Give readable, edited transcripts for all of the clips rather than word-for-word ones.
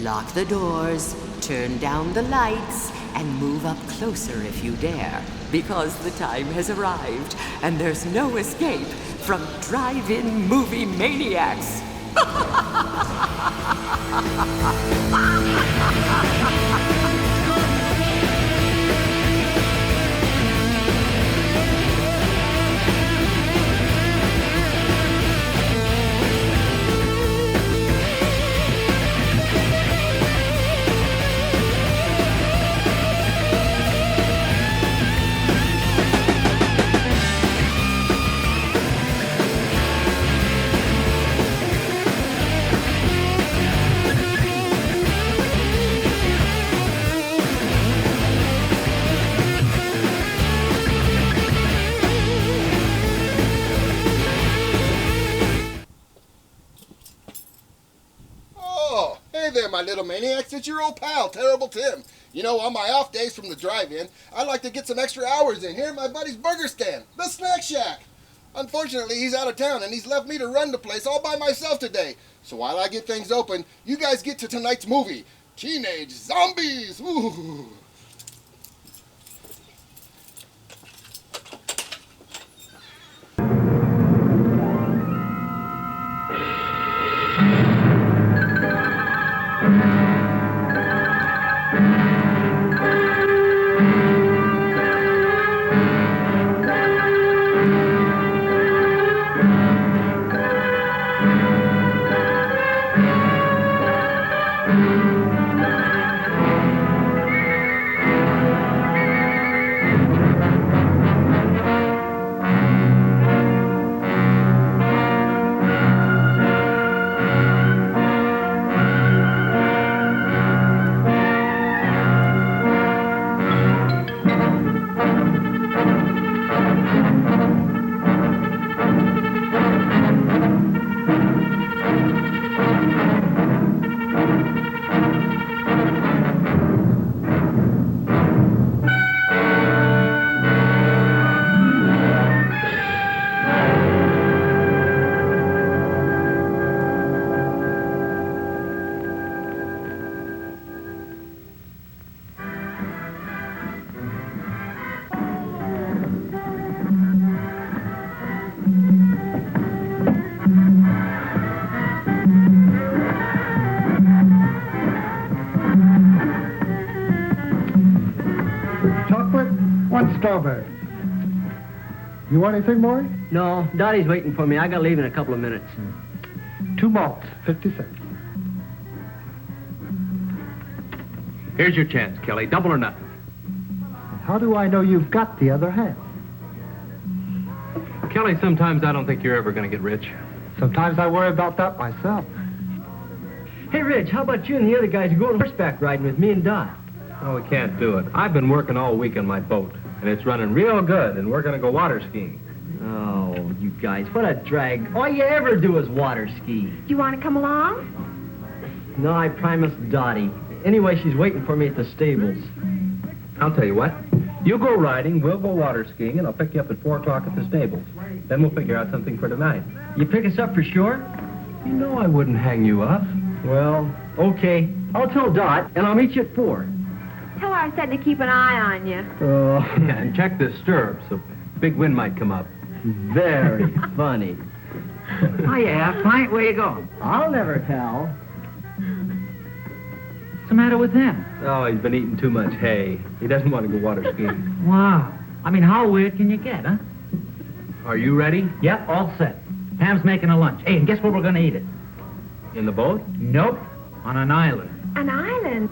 Lock the doors, turn down the lights, and move up closer if you dare. Because the time has arrived, and there's no escape from drive-in movie maniacs. My little maniacs, it's your old pal, Terrible Tim. You know, on my off days from the drive-in, I like to get some extra hours in here at my buddy's burger stand, the Snack Shack. Unfortunately, he's out of town and he's left me to run the place all by myself today. So while I get things open, you guys get to tonight's movie, Teenage Zombies. Ooh. Strawberry. You want anything, Maury? No, Dottie's waiting for me. I gotta leave in a couple of minutes. 2 malts, 50 cents. Here's your chance, Kelly. Double or nothing. How do I know you've got the other half? Kelly, sometimes I don't think you're ever going to get rich. Sometimes I worry about that myself. Hey, Rich, how about you and the other guys going horseback riding with me and Dot? Oh, we can't do it. I've been working all week on my boat, and it's running real good, and we're going to go water skiing. Oh, you guys, what a drag. All you ever do is water ski. Do you want to come along? No, I promised Dottie. Anyway, she's waiting for me at the stables. I'll tell you what. You go riding, we'll go water skiing, and I'll pick you up at 4 o'clock at the stables. Then we'll figure out something for tonight. You pick us up for sure? You know I wouldn't hang you up. Well, okay. I'll tell Dot, and I'll meet you at 4. Tell her I said to keep an eye on you. Oh, yeah, and check the stirrups. A big wind might come up. Very funny. Hiya, Pint, where you going? I'll never tell. What's the matter with him? Oh, he's been eating too much hay. He doesn't want to go water skiing. Wow. I mean, how weird can you get, huh? Are you ready? Yep, all set. Pam's making a lunch. Hey, and guess where we're going to eat it? In the boat? Nope. On an island. An island?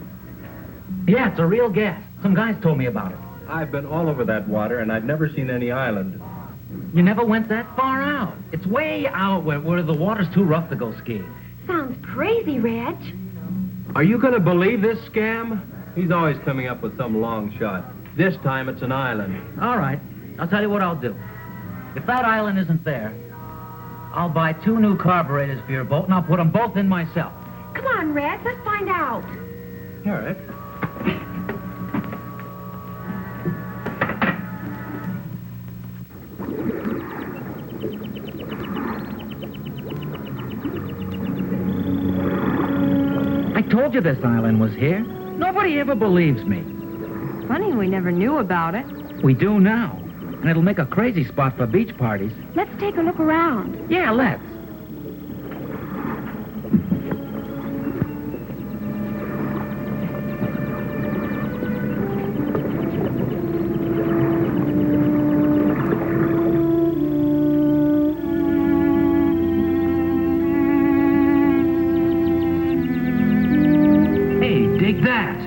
Yeah, it's a real gas. Some guys told me about it. I've been all over that water, and I've never seen any island. You never went that far out. It's way out where the water's too rough to go skiing. Sounds crazy, Reg. Are you going to believe this scam? He's always coming up with some long shot. This time it's an island. All right. I'll tell you what I'll do. If that island isn't there, I'll buy 2 new carburetors for your boat, and I'll put them both in myself. Come on, Reg. Let's find out. All right. I told you this island was here. Nobody ever believes me. Funny we never knew about it. We do now. And it'll make a crazy spot for beach parties. Let's take a look around. Yeah, let's. Hey, dig that.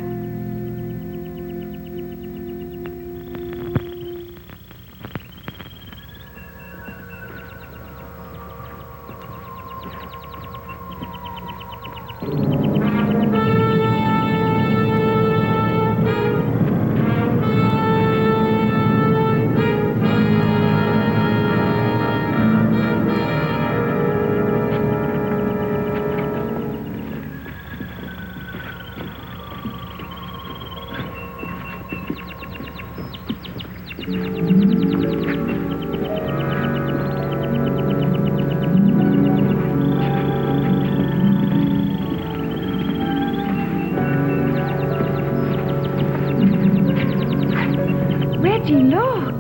Reggie, look.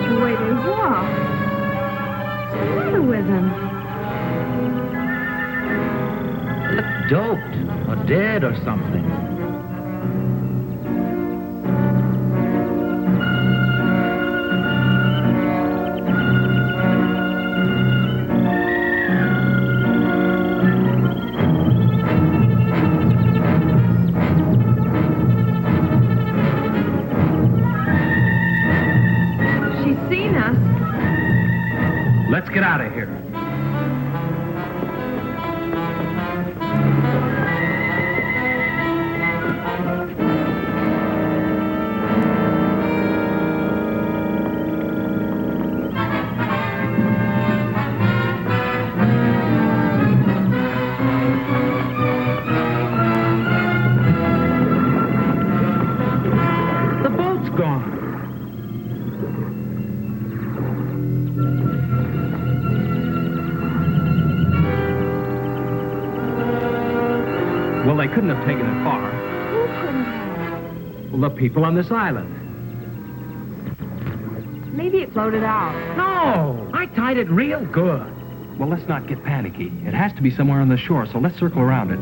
The way they walk. What's the matter with them? Look doped or dead or something. She's seen us. Let's get out of here. The boat's gone. Well, they couldn't have taken it far. Who couldn't have? Well, the people on this island. Maybe it floated out. No, I tied it real good. Well, let's not get panicky. It has to be somewhere on the shore, so let's circle around it.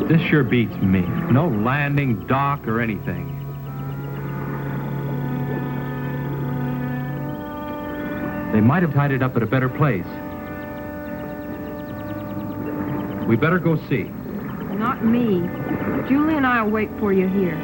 This sure beats me. No landing, dock, or anything. They might have tied it up at a better place. We better go see. Not me. Julie and I will wait for you here.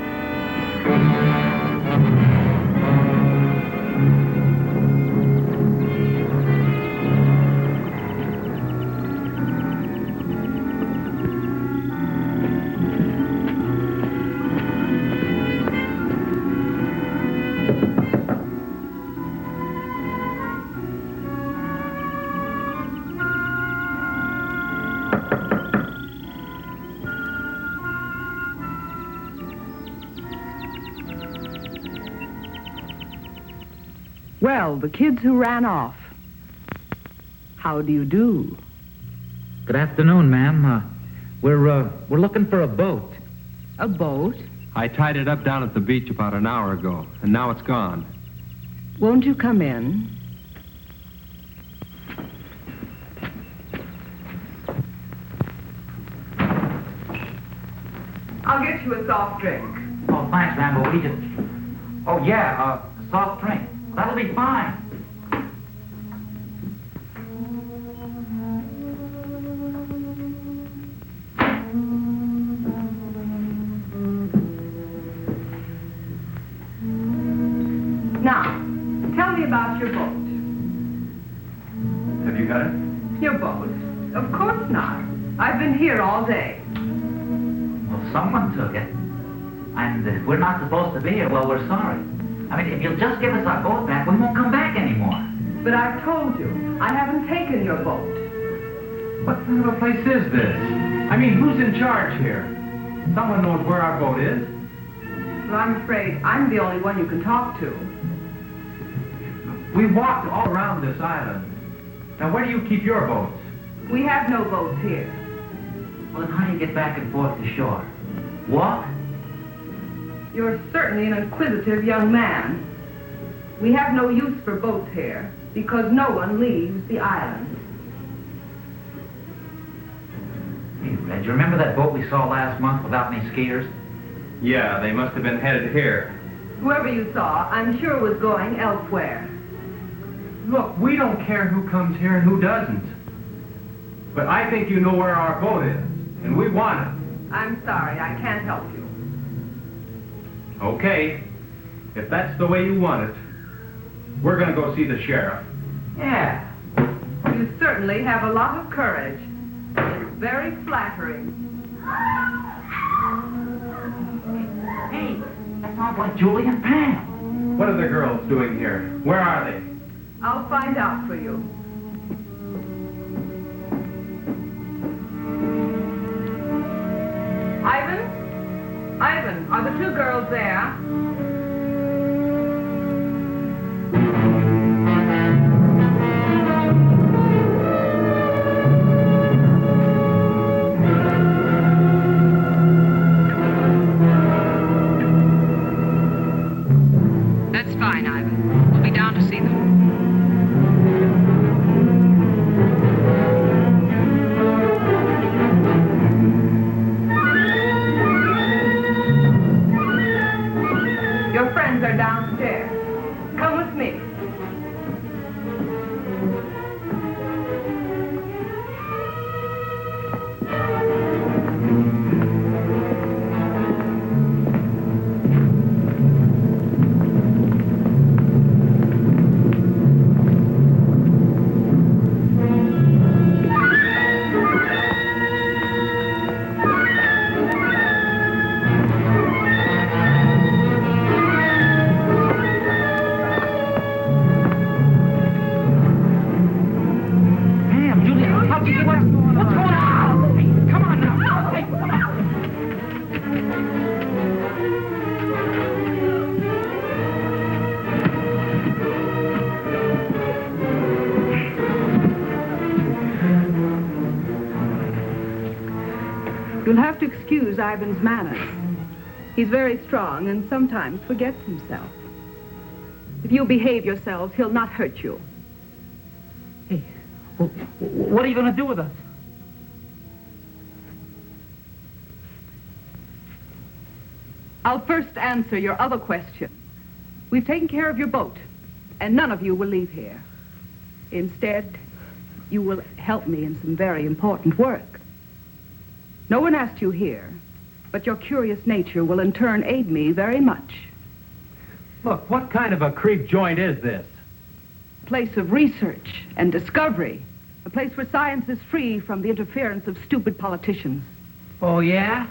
Well, the kids who ran off. How do you do? Good afternoon, ma'am. We're looking for a boat. A boat? I tied it up down at the beach about an hour ago, and now it's gone. Won't you come in? I'll get you a soft drink. Oh, thanks, ma'am, but we just... Oh, yeah, a soft drink. That'll be fine. Now, tell me about your boat. Have you got it? Your boat? Of course not. I've been here all day. Well, someone took it. And if we're not supposed to be here, well, we're sorry. I mean, if you'll just give us our boat back, we won't come back anymore. But I've told you, I haven't taken your boat. What kind of a place is this? I mean, who's in charge here? Someone knows where our boat is. Well, I'm afraid I'm the only one you can talk to. We walked all around this island. Now, where do you keep your boats? We have no boats here. Well, then how do you get back and forth to shore? Walk? You're certainly an inquisitive young man. We have no use for boats here because no one leaves the island. Hey, Red, you remember that boat we saw last month without any skiers? Yeah, they must have been headed here. Whoever you saw, I'm sure was going elsewhere. Look, we don't care who comes here and who doesn't. But I think you know where our boat is, and we want it. I'm sorry, I can't help you. Okay. If that's the way you want it, we're going to go see the sheriff. Yeah. You certainly have a lot of courage. It's very flattering. Hey, that sounds like Julie and Pam. What are the girls doing here? Where are they? I'll find out for you. Ivan? Ivan, are the two girls there? That's fine, Ivan. We'll be down to see them. Your friends are downstairs. Come with me. Pam, Julie, what's going on? Hey, come on now. Hey, come on. You'll have to excuse Ivan's manners. He's very strong and sometimes forgets himself. If you behave yourselves, he'll not hurt you. Hey, well, what are you going to do with us? I'll first answer your other question. We've taken care of your boat, and none of you will leave here. Instead, you will help me in some very important work. No one asked you here, but your curious nature will in turn aid me very much. Look, what kind of a creep joint is this? A place of research and discovery. A place where science is free from the interference of stupid politicians. Oh, yeah?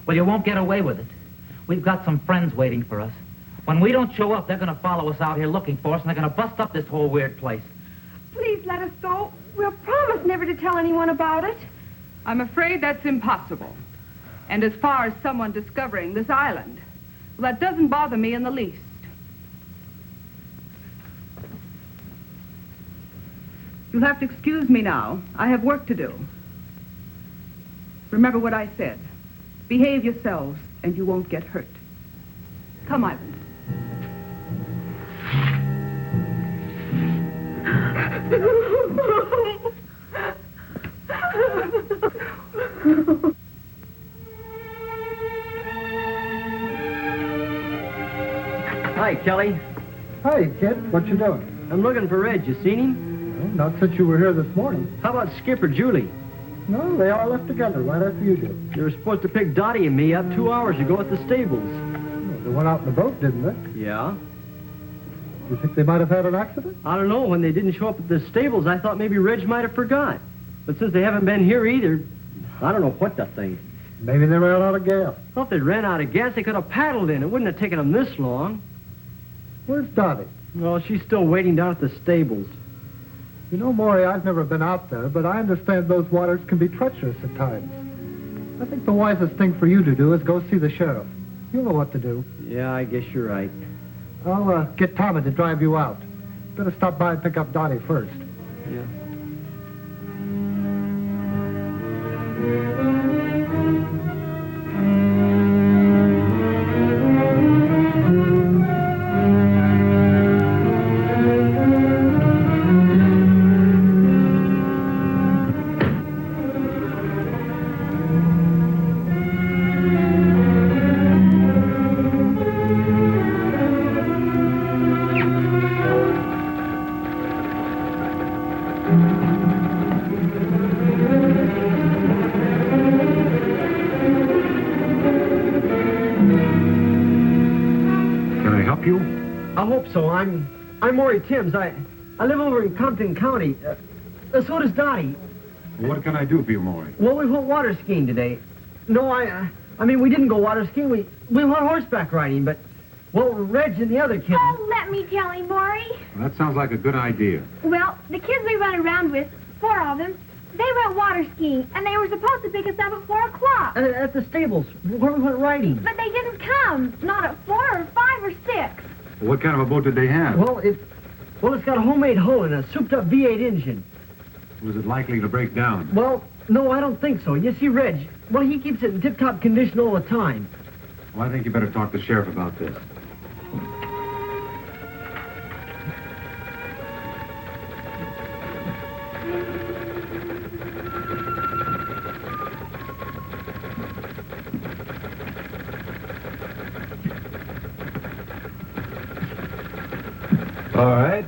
Well, you won't get away with it. We've got some friends waiting for us. When we don't show up, they're going to follow us out here looking for us, and they're going to bust up this whole weird place. Please let us go. We'll promise never to tell anyone about it. I'm afraid that's impossible. And as far as someone discovering this island, well, that doesn't bother me in the least. You'll have to excuse me now. I have work to do. Remember what I said. Behave yourselves, and you won't get hurt. Come, Ivan. Hi, Kelly. Hey, kid, what you doing? I'm looking for Reg. You seen him? Well, not since you were here this morning. How about Skip or Julie? No, they all left together right after you did. They were supposed to pick Dottie and me up 2 hours ago at the stables. Well, they went out in the boat, didn't they? Yeah? You think they might have had an accident? I don't know. When they didn't show up at the stables, I thought maybe Reg might have forgot. But since they haven't been here either, I don't know what to think. Maybe they ran out of gas. Well, if they ran out of gas, they could have paddled in. It wouldn't have taken them this long. Where's Dottie? Well, she's still waiting down at the stables. You know, Maury, I've never been out there, but I understand those waters can be treacherous at times. I think the wisest thing for you to do is go see the sheriff. You'll know what to do. Yeah, I guess you're right. I'll get Tommy to drive you out. Better stop by and pick up Dottie first. Yeah. I hope so. I'm Maury Timms. I live over in Compton County. So does Dottie. What can I do for you, Maury? Well, we went water skiing today. No, I mean, we didn't go water skiing. We went horseback riding, but, well, Reg and the other kids... Oh, let me tell him, Maury. Well, that sounds like a good idea. Well, the kids we run around with, 4 of them, they went water skiing, and they were supposed to pick us up at 4 o'clock. At the stables, where we went riding. But they didn't come. Not at 4 or 5 or 6. What kind of a boat did they have? Well, it's got a homemade hull and a souped-up V8 engine. Was it likely to break down? Well, no, I don't think so. You see, Reg, well, he keeps it in tip-top condition all the time. Well, I think you better talk to the sheriff about this. All right.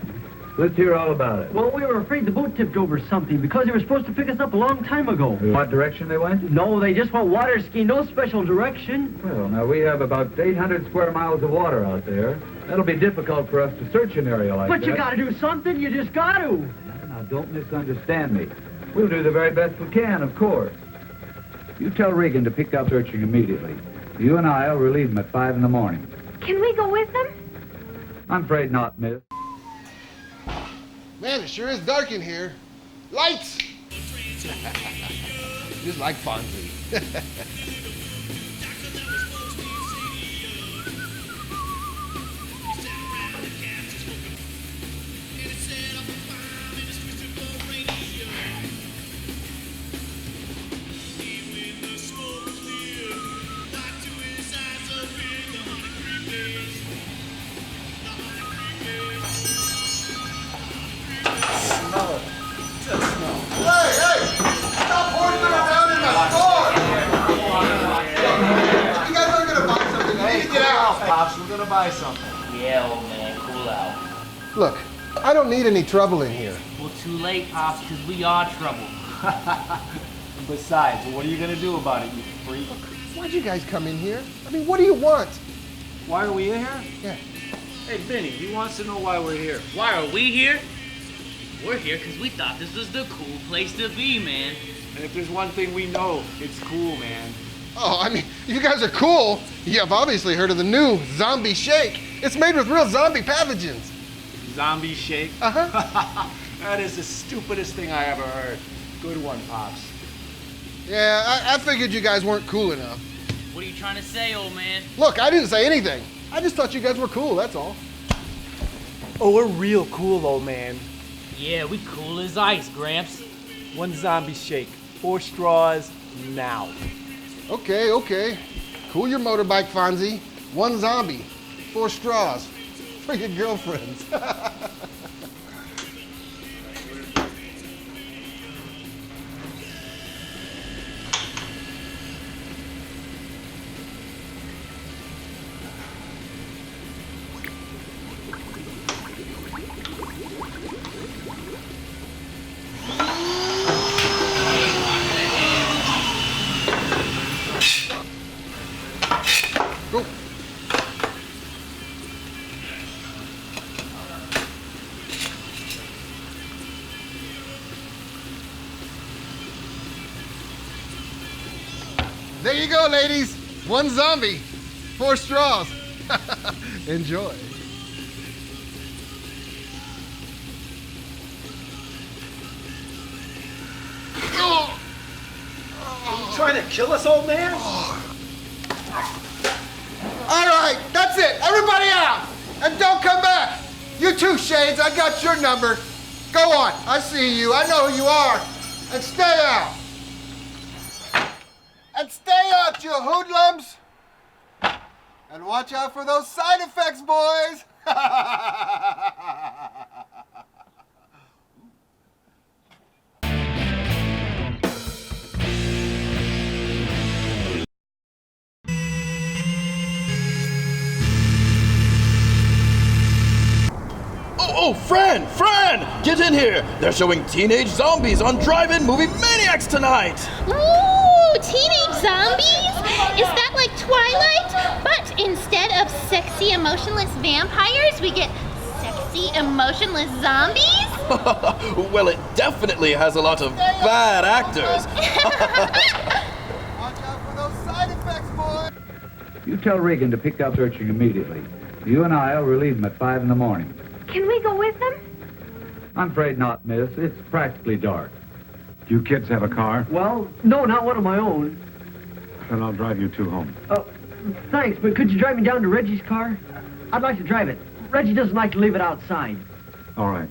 Let's hear all about it. Well, we were afraid the boat tipped over something because they were supposed to pick us up a long time ago. What direction they went? No, they just went water skiing, no special direction. Well, now, we have about 800 square miles of water out there. That'll be difficult for us to search an area like that. But you gotta do something. You just gotta. Now, don't misunderstand me. We'll do the very best we can, of course. You tell Regan to pick up searching immediately. You and I'll relieve him at 5 in the morning. Can we go with them? I'm afraid not, miss. Man, it sure is dark in here. Lights! Just like Fonzie. We're gonna buy something. Yeah, old man, cool out. Look, I don't need any trouble in here. Well, too late, Pops, because we are trouble. Besides, what are you gonna do about it, you freak? Look, why'd you guys come in here? I mean, what do you want? Why are we in here? Yeah. Hey, Vinny, he wants to know why we're here. Why are we here? We're here because we thought this was the cool place to be, man. And if there's one thing we know, it's cool, man. Oh, I mean, you guys are cool. You've obviously heard of the new zombie shake. It's made with real zombie pathogens. Zombie shake? Uh-huh. That is the stupidest thing I ever heard. Good one, Pops. Yeah, I figured you guys weren't cool enough. What are you trying to say, old man? Look, I didn't say anything. I just thought you guys were cool, that's all. Oh, we're real cool, old man. Yeah, we cool as ice, Gramps. 1 zombie shake. 4 straws now. Okay, okay. Cool your motorbike, Fonzie. 1 zombie. 4 straws. For your girlfriends. Go. There you go, ladies. 1 zombie, 4 straws. Enjoy. You trying to kill us, old man? All right, that's it. Everybody out. And don't come back. You too, Shades. I got your number. Go on. I see you. I know who you are. And stay out. And stay out, you hoodlums. And watch out for those side effects, boys. Oh, Fran! Get in here! They're showing teenage zombies on Drive-In Movie Maniacs tonight! Ooh, teenage zombies? Is that like Twilight? But instead of sexy, emotionless vampires, we get sexy, emotionless zombies? Well, it definitely has a lot of bad actors. Watch out for those side effects, boys. You tell Regan to pick up searching immediately. You and I'll relieve him at 5 in the morning. Can we go with them? I'm afraid not, miss. It's practically dark. Do you kids have a car? Well, no, not one of my own. Then I'll drive you 2 home. Oh, thanks, but could you drive me down to Reggie's car? I'd like to drive it. Reggie doesn't like to leave it outside. All right.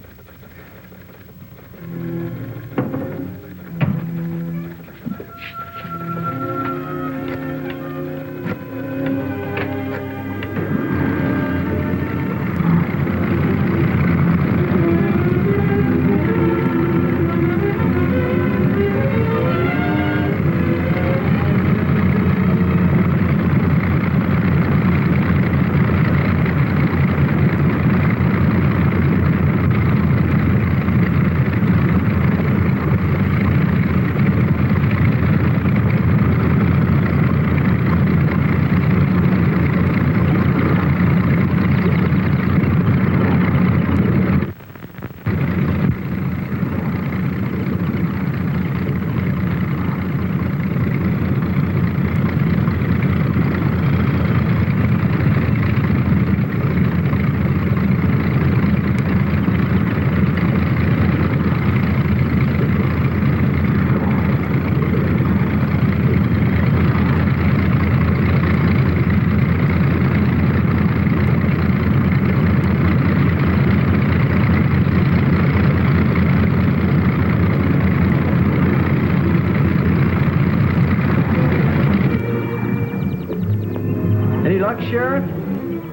Sheriff?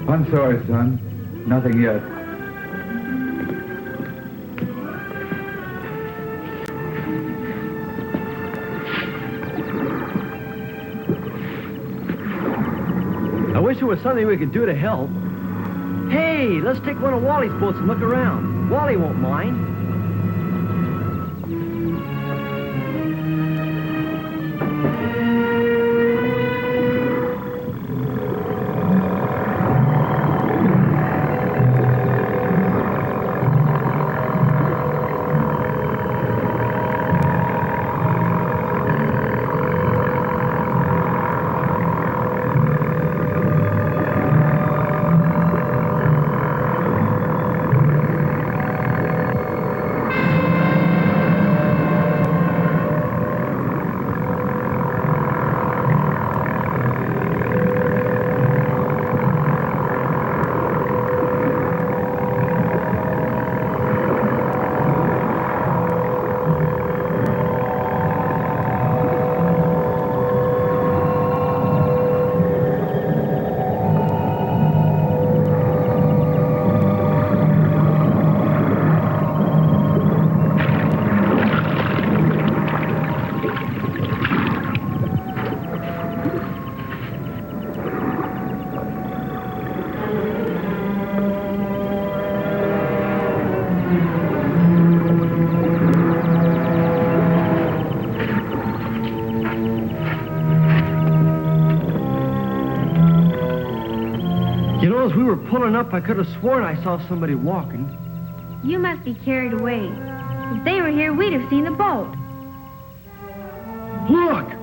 I'm sorry, son. Nothing yet. I wish there was something we could do to help. Hey, let's take one of Wally's boats and look around. Wally won't mind. You know, as we were pulling up, I could have sworn I saw somebody walking. You must be carried away. If they were here, we'd have seen the boat. Look!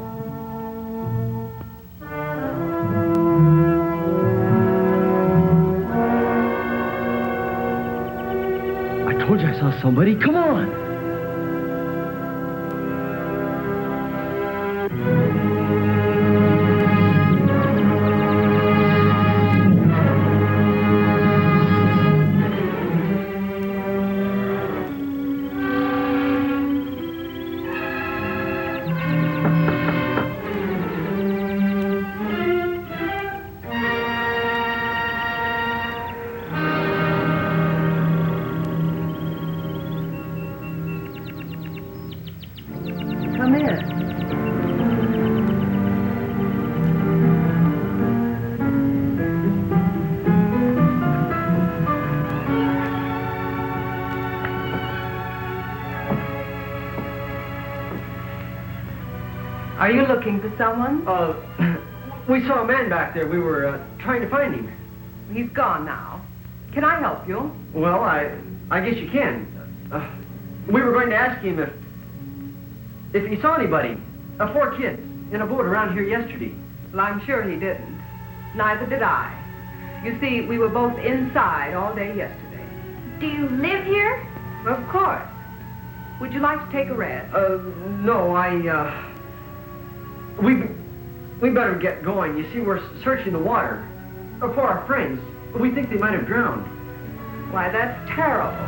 I told you I saw somebody. Come on! Come in. Are you looking for someone? We saw a man back there. We were trying to find him. He's gone now. Can I help you? Well, I guess you can. We were going to ask him if he saw anybody. 4 kids in a boat around here yesterday. Well, I'm sure he didn't. Neither did I. You see, we were both inside all day yesterday. Do you live here? Of course. Would you like to take a rest? No, we better get going. You see, we're searching the water for our friends. We think they might have drowned. Why, that's terrible.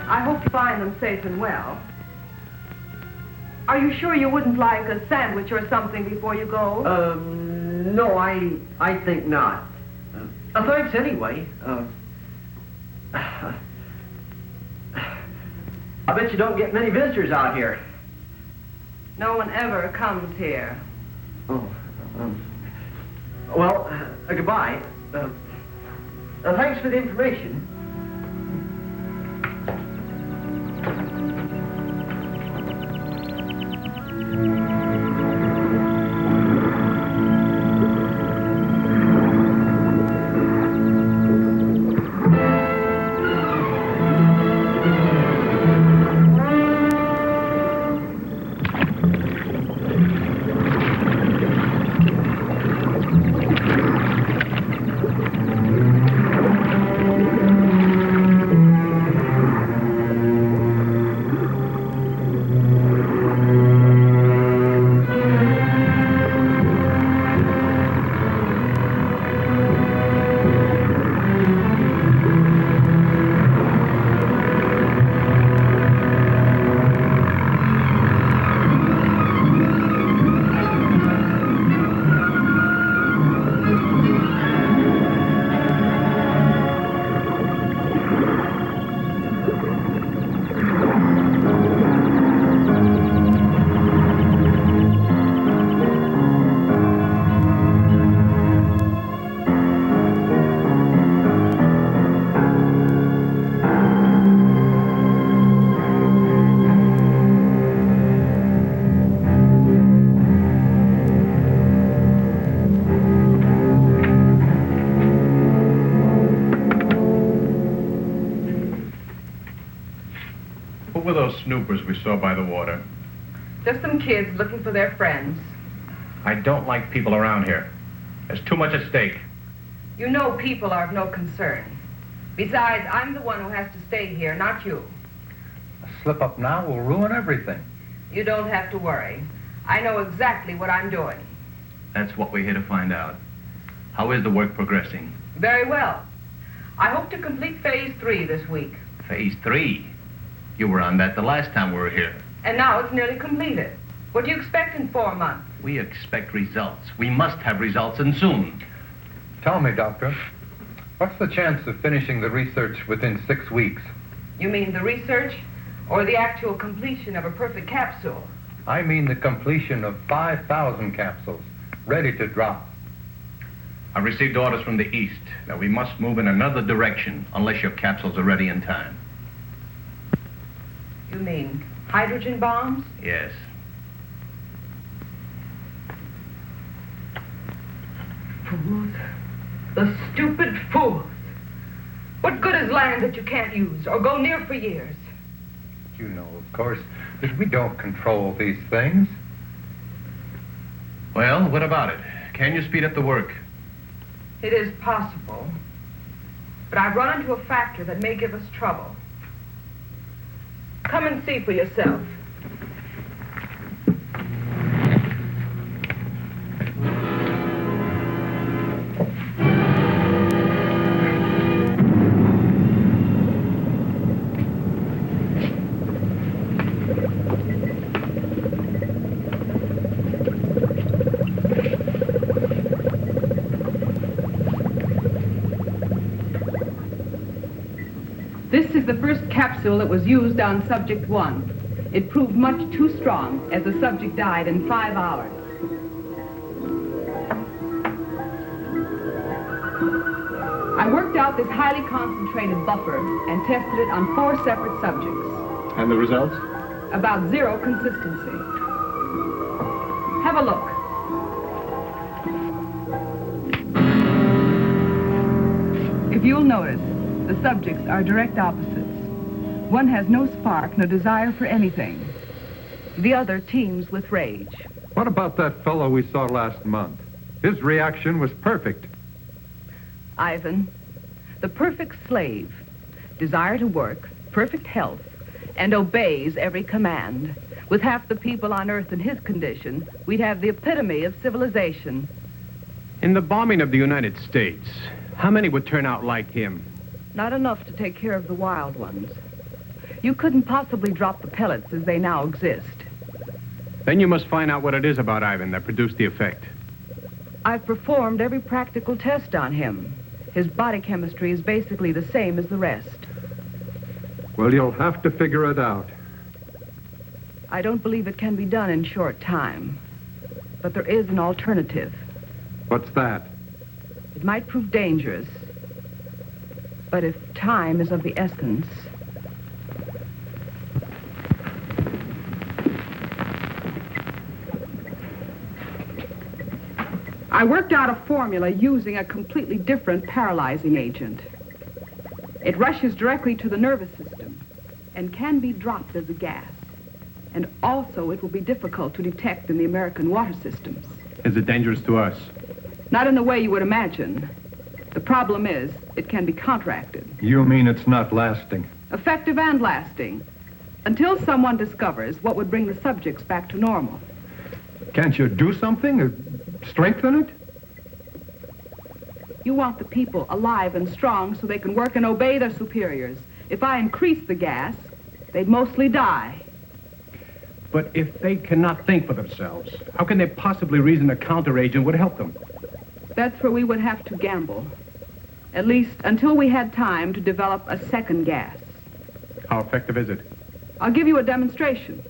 I hope you find them safe and well. Are you sure you wouldn't like a sandwich or something before you go? No, I think not. Thanks anyway. I bet you don't get many visitors out here. No one ever comes here. Oh, well, goodbye. Thanks for the information. Who were those snoopers we saw by the water? Just some kids looking for their friends. I don't like people around here. There's too much at stake. You know people are of no concern. Besides, I'm the one who has to stay here, not you. A slip-up now will ruin everything. You don't have to worry. I know exactly what I'm doing. That's what we're here to find out. How is the work progressing? Very well. I hope to complete Phase 3 this week. Phase 3? You were on that the last time we were here. And now it's nearly completed. What do you expect in 4 months? We expect results. We must have results, and soon. Tell me, Doctor, what's the chance of finishing the research within 6 weeks? You mean the research or the actual completion of a perfect capsule? I mean the completion of 5,000 capsules. ready to drop. I received orders from the east that we must move in another direction unless your capsules are ready in time. You mean hydrogen bombs? Yes. Fools. The stupid fools. What good is land that you can't use or go near for years? You know, of course, that we don't control these things. Well, what about it? Can you speed up the work? It is possible. But I've run into a factor that may give us trouble. Come and see for yourself. This is the first capsule that was used on Subject 1. It proved much too strong, as the subject died in 5 hours. I worked out this highly concentrated buffer and tested it on 4 separate subjects. And the results? About 0 consistency. Have a look. If you'll notice, the subjects are direct opposites. One has no spark, no desire for anything. The other teems with rage. What about that fellow we saw last month? His reaction was perfect. Ivan, the perfect slave. Desire to work, perfect health, and obeys every command. With half the people on Earth in his condition, we'd have the epitome of civilization. In the bombing of the United States, how many would turn out like him? Not enough to take care of the wild ones. You couldn't possibly drop the pellets as they now exist. Then you must find out what it is about Ivan that produced the effect. I've performed every practical test on him. His body chemistry is basically the same as the rest. Well, you'll have to figure it out. I don't believe it can be done in short time. But there is an alternative. What's that? It might prove dangerous. But if time is of the essence... I worked out a formula using a completely different paralyzing agent. It rushes directly to the nervous system and can be dropped as a gas. And also it will be difficult to detect in the American water systems. Is it dangerous to us? Not in the way you would imagine. The problem is, it can be counteracted. You mean it's not lasting? Effective and lasting. Until someone discovers what would bring the subjects back to normal. Can't you do something or strengthen it? You want the people alive and strong so they can work and obey their superiors. If I increase the gas, they'd mostly die. But if they cannot think for themselves, how can they possibly reason a counteragent would help them? That's where we would have to gamble. At least until we had time to develop a second gas. How effective is it? I'll give you a demonstration.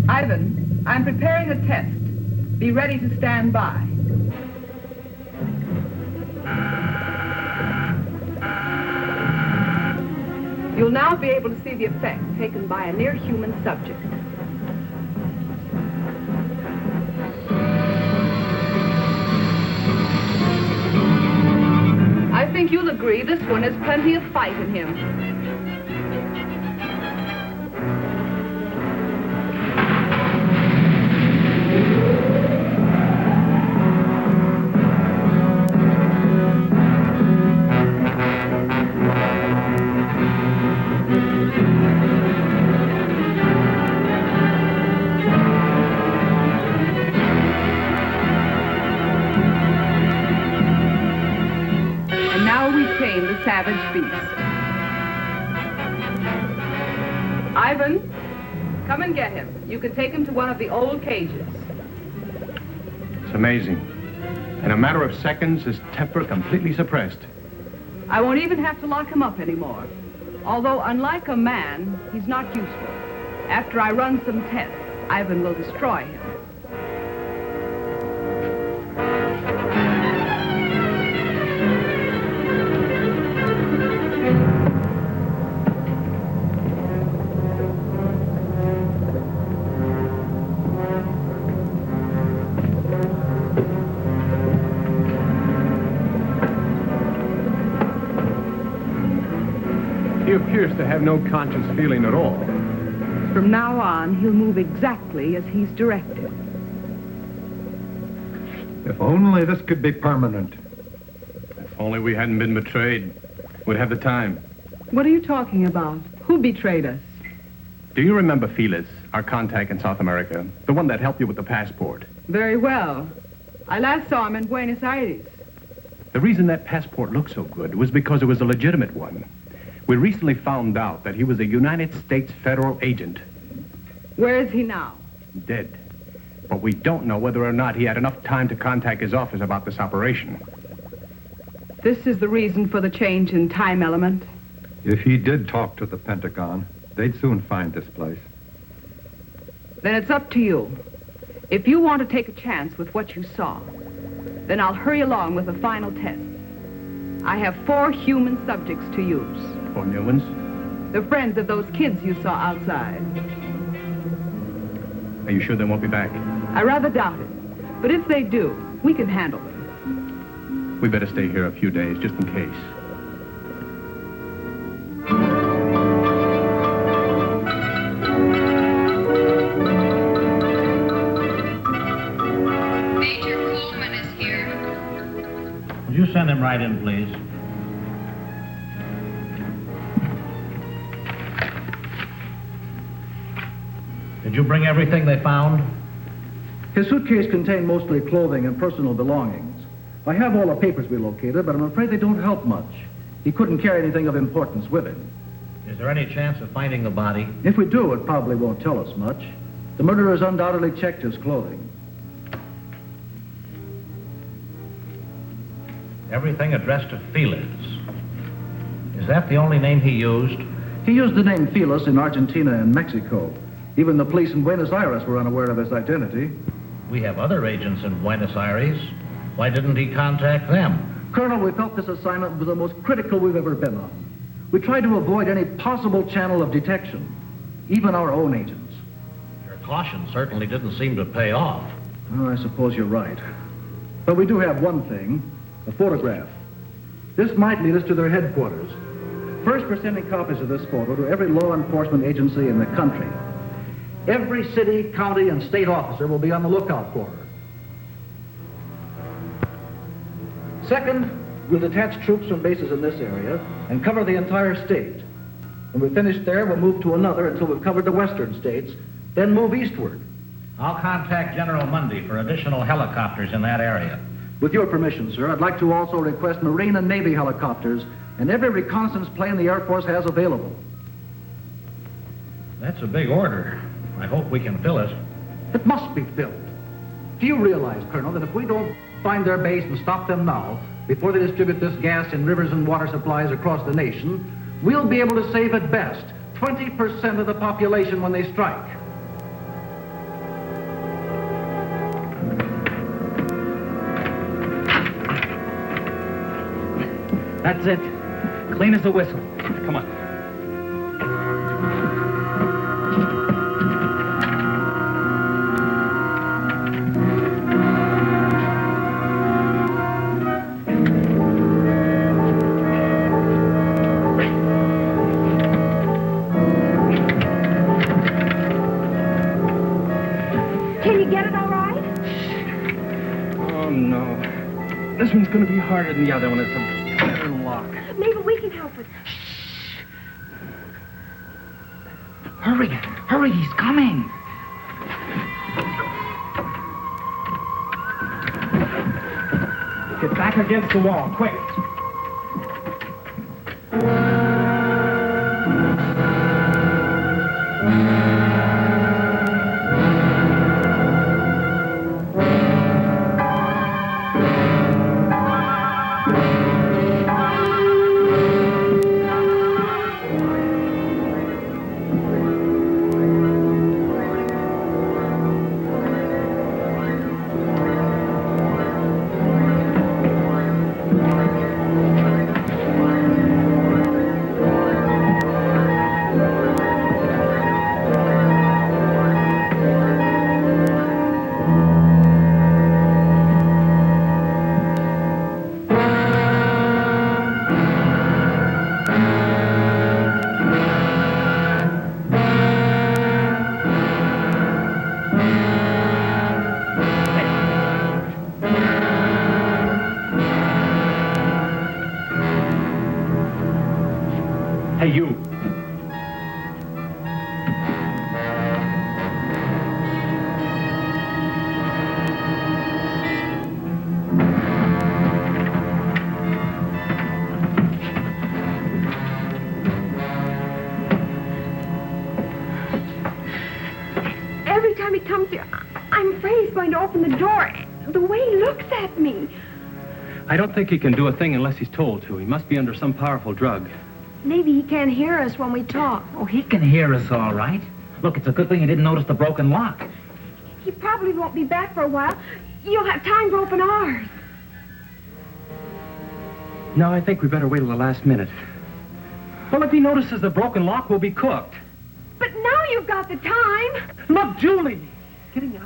Ivan, I'm preparing a test. Be ready to stand by. You'll now be able to see the effect taken by a near-human subject. I think you'll agree this one has plenty of fight in him. Savage beast. Ivan, come and get him. You can take him to one of the old cages. It's amazing. In a matter of seconds, his temper completely suppressed. I won't even have to lock him up anymore. Although, unlike a man, he's not useful. After I run some tests, Ivan will destroy him. He appears to have no conscious feeling at all. From now on, he'll move exactly as he's directed. If only this could be permanent. If only we hadn't been betrayed, we'd have the time. What are you talking about? Who betrayed us? Do you remember Felix, our contact in South America? The one that helped you with the passport? Very well. I last saw him in Buenos Aires. The reason that passport looked so good was because it was a legitimate one. We recently found out that he was a United States federal agent. Where is he now? Dead. But we don't know whether or not he had enough time to contact his office about this operation. This is the reason for the change in time element. If he did talk to the Pentagon, they'd soon find this place. Then it's up to you. If you want to take a chance with what you saw, then I'll hurry along with the final test. I have 4 human subjects to use. 4 new ones? The friends of those kids you saw outside. Are you sure they won't be back? I rather doubt it. But if they do, we can handle them. We better stay here a few days, just in case. Major Coleman is here. Would you send him right in, please? Did you bring everything they found? His suitcase contained mostly clothing and personal belongings. I have all the papers we located, but I'm afraid they don't help much. He couldn't carry anything of importance with him. Is there any chance of finding the body? If we do, it probably won't tell us much. The murderers undoubtedly checked his clothing. Everything addressed to Felix. Is that the only name he used? He used the name Felix in Argentina and Mexico. Even the police in Buenos Aires were unaware of his identity. We have other agents in Buenos Aires. Why didn't he contact them? Colonel, we felt this assignment was the most critical we've ever been on. We tried to avoid any possible channel of detection, even our own agents. Your caution certainly didn't seem to pay off. Well, I suppose you're right. But we do have one thing, a photograph. This might lead us to their headquarters. First, we're sending copies of this photo to every law enforcement agency in the country. Every city, county, and state officer will be on the lookout for her. Second, we'll detach troops from bases in this area and cover the entire state. When we finish there, we'll move to another until we've covered the western states, then move eastward. I'll contact General Mundy for additional helicopters in that area. With your permission, sir, I'd like to also request Marine and Navy helicopters and every reconnaissance plane the Air Force has available. That's a big order. I hope we can fill it. It must be filled. Do you realize, Colonel, that if we don't find their base and stop them now, before they distribute this gas in rivers and water supplies across the nation, we'll be able to save at best 20% of the population when they strike? That's it. Clean as a whistle. Come on. Can you get it all right? Oh, no. This one's going to be harder than the other one. It's a better lock. Maybe we can help it. Hurry! Hurry! He's coming! Get back against the wall, quick. Hey, you. Every time he comes here, I'm afraid he's going to open the door. The way he looks at me. I don't think he can do a thing unless he's told to. He must be under some powerful drug. Maybe he can't hear us when we talk. Oh, he can hear us all right. Look, it's a good thing you didn't notice the broken lock. He probably won't be back for a while. You'll have time to open ours. No, I think we better wait till the last minute. Well, if he notices the broken lock, we'll be cooked. But now you've got the time. Look, Julie! Getting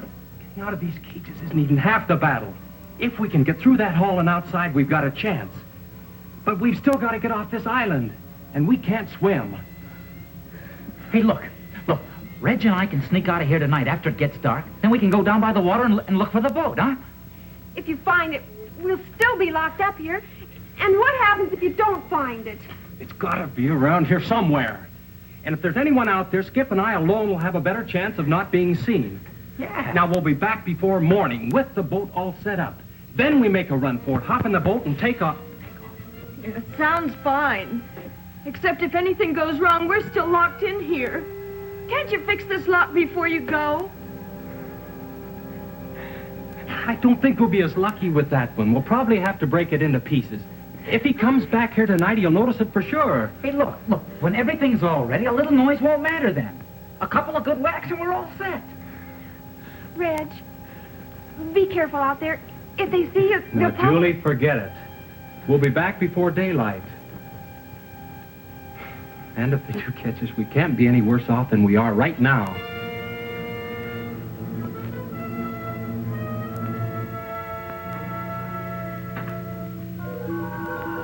out of these cages isn't even half the battle. If we can get through that hall and outside, we've got a chance. But we've still got to get off this island. And we can't swim. Hey, look. Reg and I can sneak out of here tonight after it gets dark. Then we can go down by the water and look for the boat, huh? If you find it, we'll still be locked up here. And what happens if you don't find it? It's got to be around here somewhere. And if there's anyone out there, Skip and I alone will have a better chance of not being seen. Yeah. Now, we'll be back before morning with the boat all set up. Then we make a run for it, hop in the boat, and take off. It sounds fine. Except if anything goes wrong, we're still locked in here. Can't you fix this lock before you go? I don't think we'll be as lucky with that one. We'll probably have to break it into pieces. If he comes back here tonight, he'll notice it for sure. Hey, look. When everything's all ready, a little noise won't matter then. A couple of good whacks and we're all set. Reg, be careful out there. If they see you, Now, they'll Julie, forget it. We'll be back before daylight. And if they do catch us, we can't be any worse off than we are right now.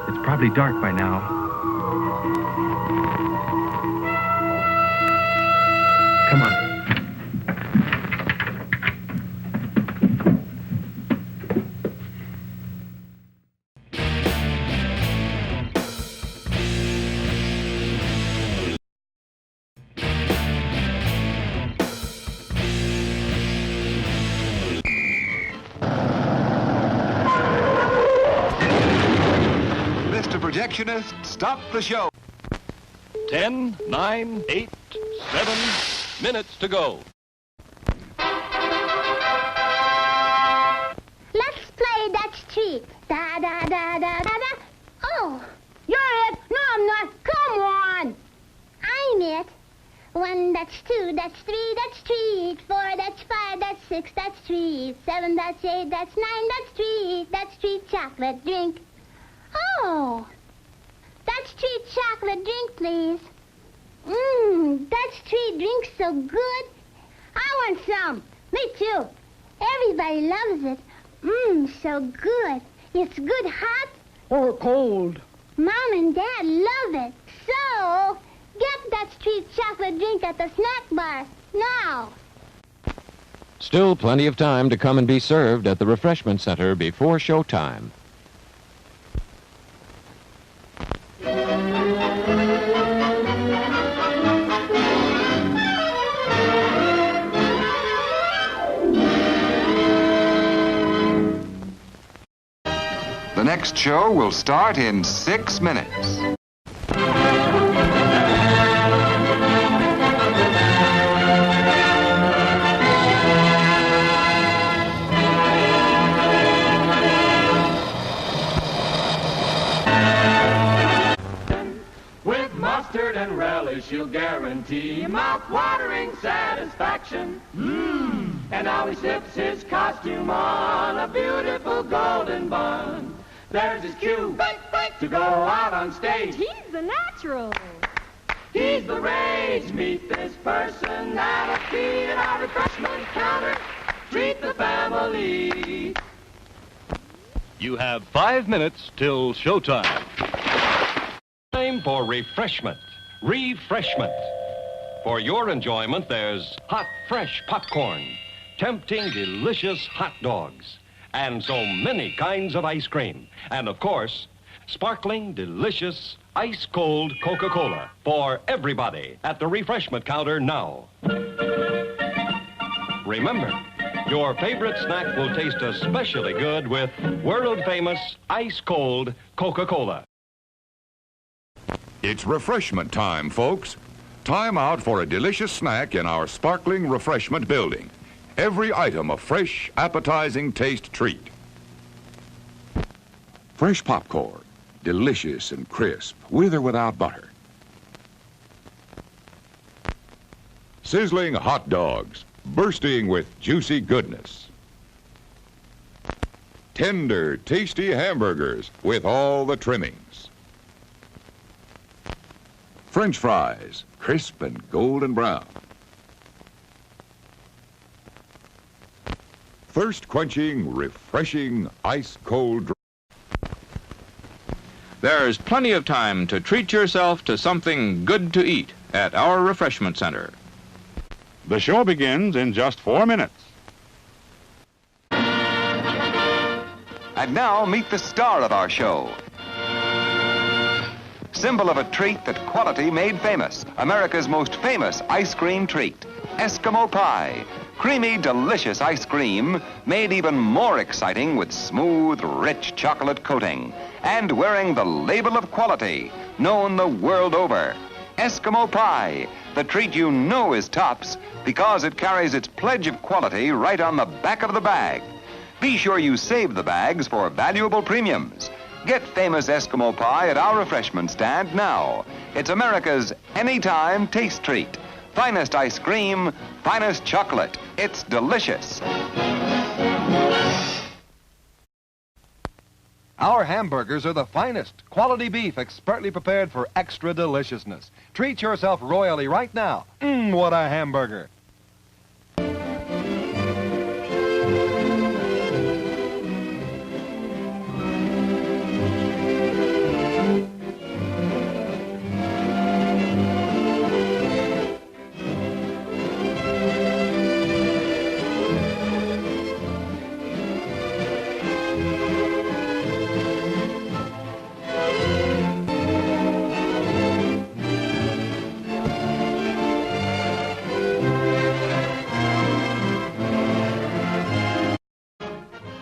It's probably dark by now. Come on. Projectionist, stop the show. 10, 9, 8, 7 minutes to go. Let's play Dutch treat. Da da da da da da. Oh, you're it. No, I'm not. Come on. I'm it. 1, that's 2, that's 3, that's treat. 4, that's 5, that's 6, that's treat. 7, that's 8, that's 9, that's treat. That's treat chocolate drink. Oh, that's treat chocolate drink, please. That's treat drink so good. I want some. Me too. Everybody loves it. So good. It's good hot. Or cold. Mom and Dad love it. So, get Dutch Treat chocolate drink at the snack bar now. Still plenty of time to come and be served at the refreshment center before showtime. The next show will start in 6 minutes. With mustard and relish, you'll guarantee mouth-watering satisfaction. And now he slips his costume on, a beautiful golden bun. There's his cue to go out on stage. He's the natural. He's the rage. Meet this person that'll feed at our refreshment counter. Treat the family. You have 5 minutes till showtime. Time for refreshment. Refreshment. For your enjoyment, there's hot, fresh popcorn, tempting, delicious hot dogs, and so many kinds of ice cream. And, of course, sparkling, delicious ice-cold Coca-Cola for everybody at the refreshment counter now. Remember, your favorite snack will taste especially good with world-famous ice-cold Coca-Cola. It's refreshment time, folks. Time out for a delicious snack in our sparkling refreshment building. Every item a fresh, appetizing taste treat. Fresh popcorn, delicious and crisp, with or without butter. Sizzling hot dogs, bursting with juicy goodness. Tender, tasty hamburgers with all the trimmings. French fries, crisp and golden brown. Thirst-quenching, refreshing, ice-cold drink. There's plenty of time to treat yourself to something good to eat at our refreshment center. The show begins in just 4 minutes. And now meet the star of our show. Symbol of a treat that quality made famous. America's most famous ice cream treat. Eskimo pie. Creamy, delicious ice cream made even more exciting with smooth, rich chocolate coating. And wearing the label of quality, known the world over. Eskimo pie, the treat you know is tops because it carries its pledge of quality right on the back of the bag. Be sure you save the bags for valuable premiums. Get famous Eskimo pie at our refreshment stand now. It's America's anytime taste treat. Finest ice cream, finest chocolate. It's delicious. Our hamburgers are the finest. Quality beef expertly prepared for extra deliciousness. Treat yourself royally right now. What a hamburger.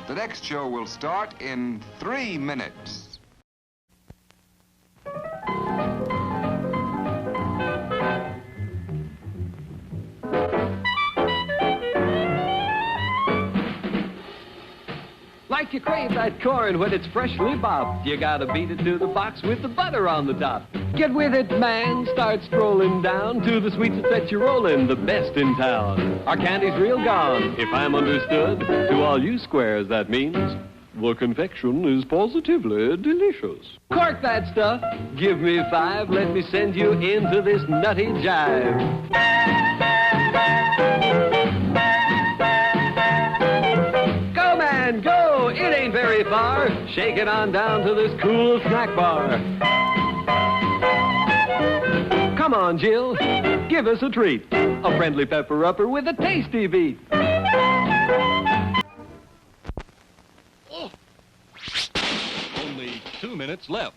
The next show will start in 3 minutes. Like you crave that corn when it's freshly bobbed, you gotta beat it to the box with the butter on the top. Get with it, man. Start strolling down to the sweets that set you rolling, the best in town. Our candy's real gone, if I'm understood. To all you squares, that means the confection is positively delicious. Cork that stuff. Give me 5. Let me send you into this nutty jive. Go, man, go. It ain't very far. Shake it on down to this cool snack bar. Come on, Jill, give us a treat. A friendly pepper-upper with a tasty beat. Only 2 minutes left.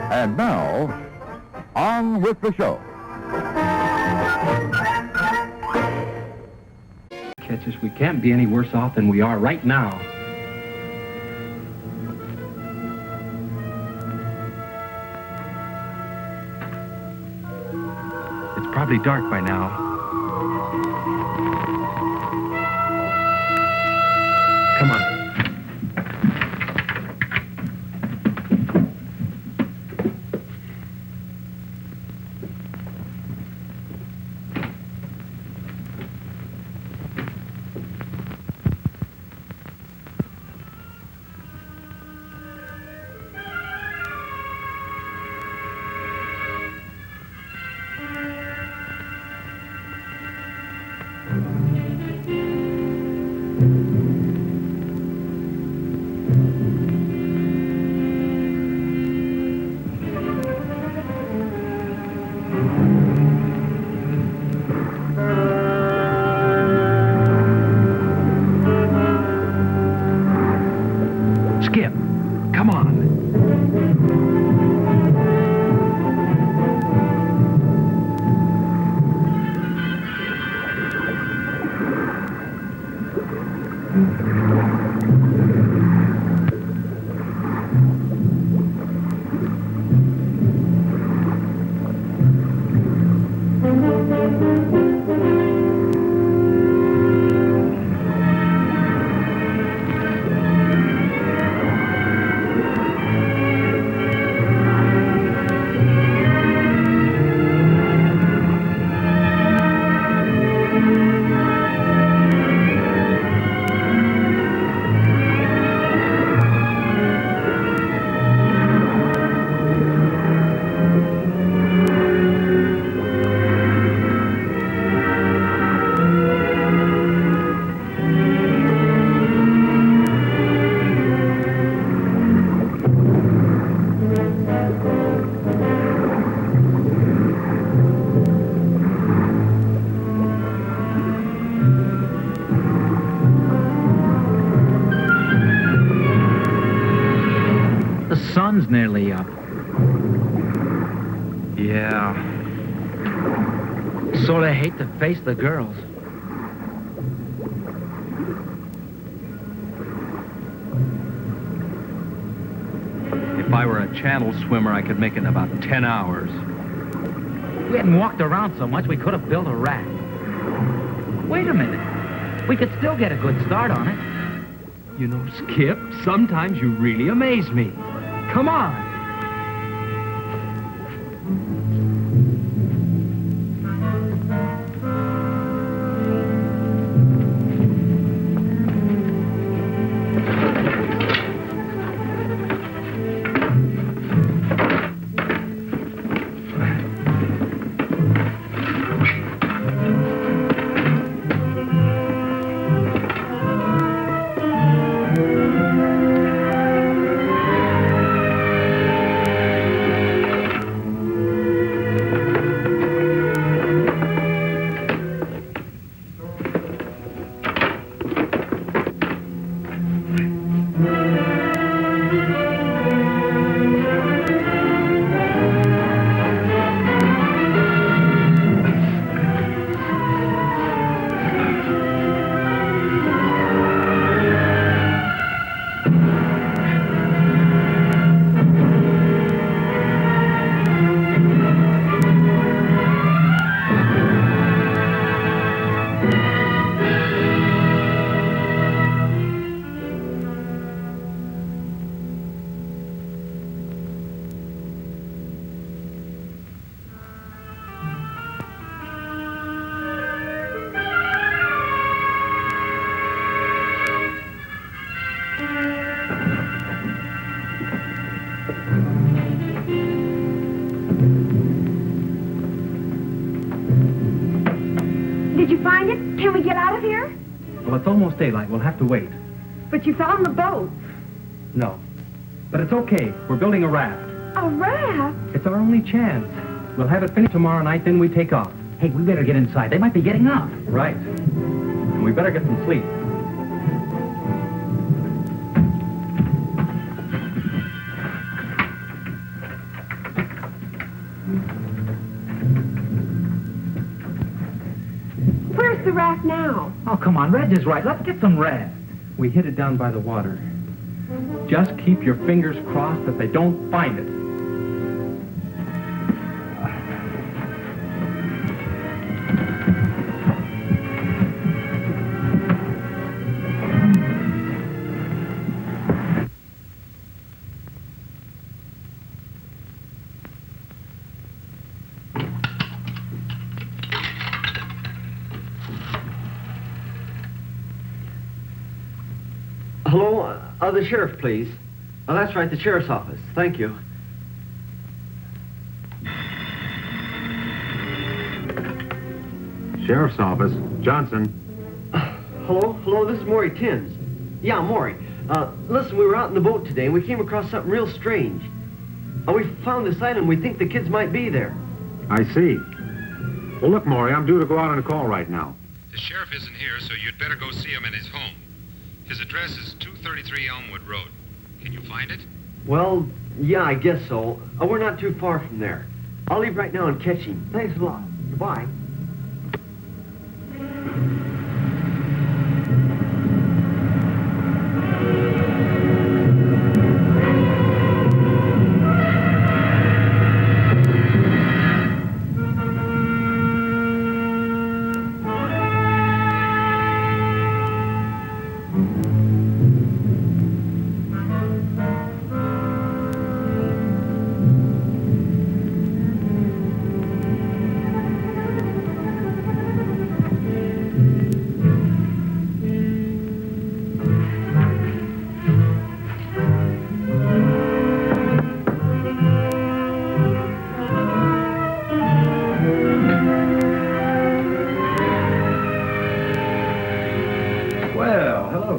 And now, on with the show. It's just we can't be any worse off than we are right now. It's probably dark by now. Come on. Skip, come on. The sun's nearly up. Yeah. Sort of hate to face the girls. If I were a channel swimmer, I could make it in about 10 hours. We hadn't walked around so much, we could have built a raft. Wait a minute. We could still get a good start on it. You know, Skip, sometimes you really amaze me. Come on. Did you find it? Can we get out of here? Well, it's almost daylight. We'll have to wait. But you found the boat. No. But it's okay. We're building a raft. A raft? It's our only chance. We'll have it finished tomorrow night, then we take off. Hey, we better get inside. They might be getting up. Right. And we better get some sleep. Where's the raft? back now? Oh, come on, Reg is right. Let's get some rest. We hid it down by the water. Just keep your fingers crossed that they don't find it. Hello? The sheriff, please. Oh, that's right, the sheriff's office. Thank you. Sheriff's office. Johnson. Hello, this is Maury Timms. Yeah, Maury. Listen, we were out in the boat today and we came across something real strange. We found this island. We think the kids might be there. I see. Well, look, Maury, I'm due to go out on a call right now. The sheriff isn't here, so you'd better go see him in his home. His address is 233 Elmwood Road. Can you find it? Well, yeah, I guess so. We're not too far from there. I'll leave right now and catch him. Thanks a lot. Goodbye.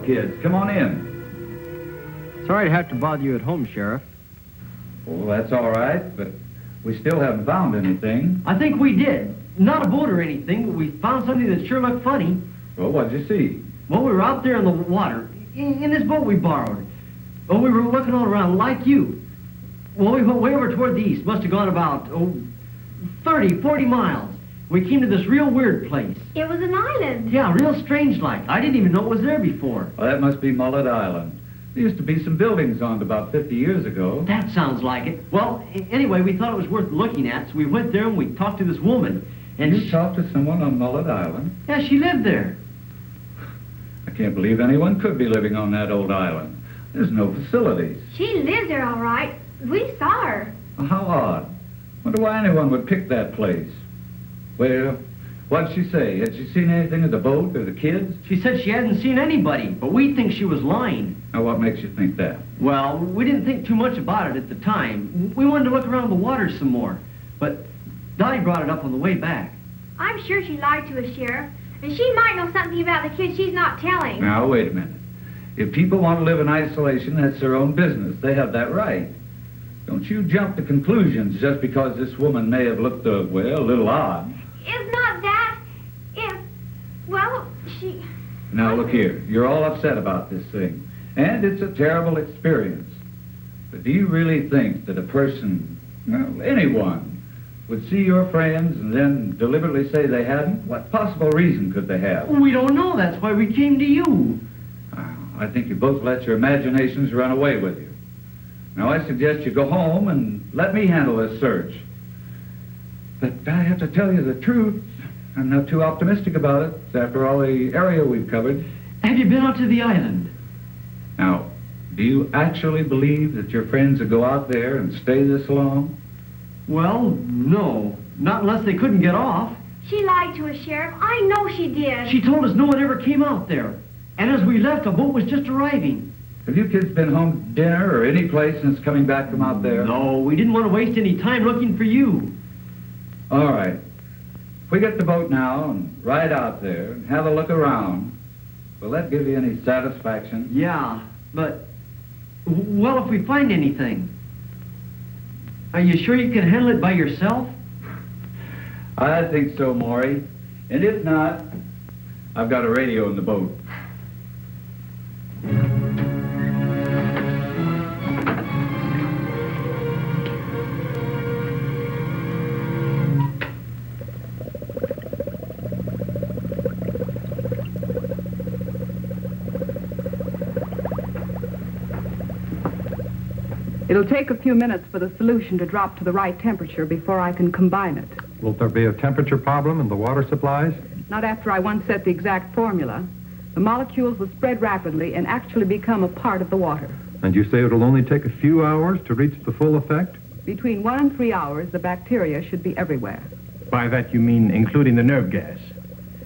Kids, come on in. Sorry to have to bother you at home, Sheriff. Oh, that's all right, but we still haven't found anything. I think we did. Not a boat or anything, but we found something that sure looked funny. Well, what'd you see? Well, we were out there in the water, in this boat we borrowed. Well, we were looking all around like you. Well, we went way over toward the east. Must have gone about, 30, 40 miles. We came to this real weird place. It was an island. Yeah, real strange like. I didn't even know it was there before. Well, that must be Mullet Island. There used to be some buildings on it about 50 years ago. That sounds like it. Well, anyway, we thought it was worth looking at, so we went there and we talked to this woman. And you talked to someone on Mullet Island? Yeah, she lived there. I can't believe anyone could be living on that old island. There's no facilities. She lives there all right. We saw her. Well, how odd. Wonder why anyone would pick that place. Well, what'd she say? Had she seen anything of the boat or the kids? She said she hadn't seen anybody, but we think she was lying. Now, what makes you think that? Well, we didn't think too much about it at the time. We wanted to look around the water some more, but Dottie brought it up on the way back. I'm sure she lied to us, Sheriff, and she might know something about the kids she's not telling. Now, wait a minute. If people want to live in isolation, that's their own business. They have that right. Don't you jump to conclusions just because this woman may have looked, a little odd. It's not that. Well, she... Now, look here. You're all upset about this thing. And it's a terrible experience. But do you really think that a person, anyone, would see your friends and then deliberately say they hadn't? What possible reason could they have? We don't know. That's why we came to you. I think you both let your imaginations run away with you. Now, I suggest you go home and let me handle this search. But I have to tell you the truth. I'm not too optimistic about it, after all the area we've covered. Have you been out to the island? Now, do you actually believe that your friends would go out there and stay this long? Well, no. Not unless they couldn't get off. She lied to us, Sheriff. I know she did. She told us no one ever came out there. And as we left, a boat was just arriving. Have you kids been home to dinner or any place since coming back from out there? No, we didn't want to waste any time looking for you. All right. If we get the boat now and ride out there and have a look around, will that give you any satisfaction? Yeah, but, well, if we find anything, are you sure you can handle it by yourself? I think so, Maury. And if not, I've got a radio in the boat. It'll take a few minutes for the solution to drop to the right temperature before I can combine it. Will there be a temperature problem in the water supplies? Not after I once set the exact formula. The molecules will spread rapidly and actually become a part of the water. And you say it'll only take a few hours to reach the full effect? Between 1 and 3 hours, the bacteria should be everywhere. By that you mean including the nerve gas?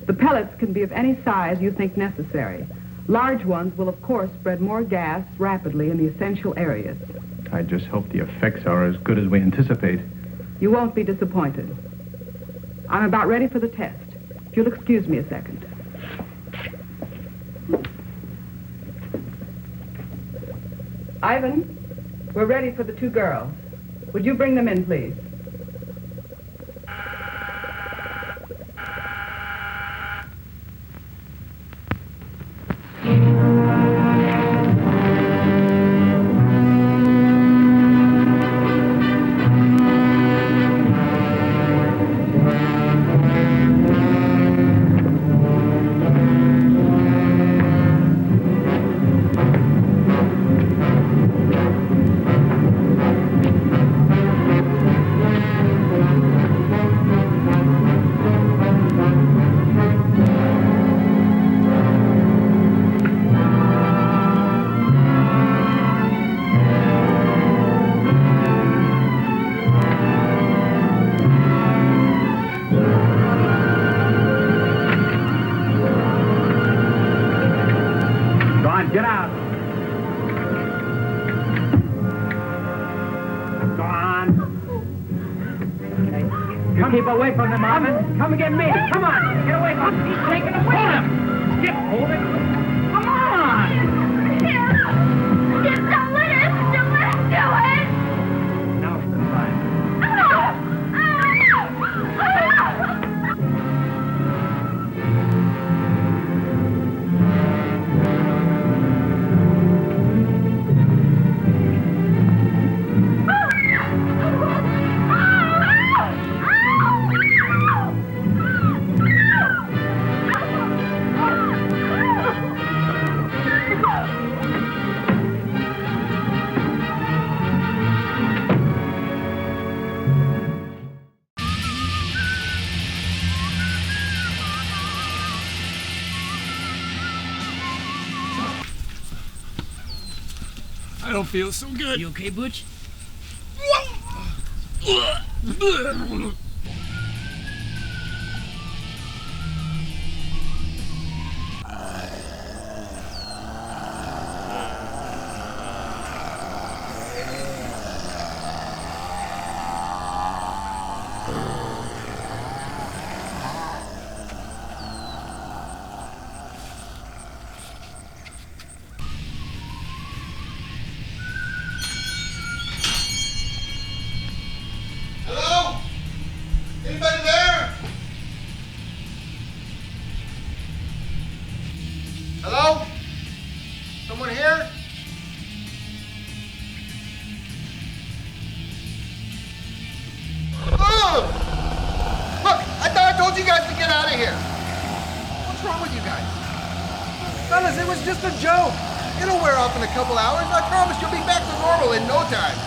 The pellets can be of any size you think necessary. Large ones will, of course, spread more gas rapidly in the essential areas. I just hope the effects are as good as we anticipate. You won't be disappointed. I'm about ready for the test. If you'll excuse me a second. Ivan, we're ready for the 2 girls. Would you bring them in, please? Get out. Go on. You keep away from them, Ivan. Come and get me. Come on. Get away from him. He's taking a hold of him. Get hold of him. Come on. Just don't let us do it. Now for the time. I don't feel so good. You okay, Butch? Anybody there? Hello? Someone here? Oh! Look, I thought I told you guys to get out of here. What's wrong with you guys? Fellas, it was just a joke. It'll wear off in a couple hours. I promise you'll be back to normal in no time.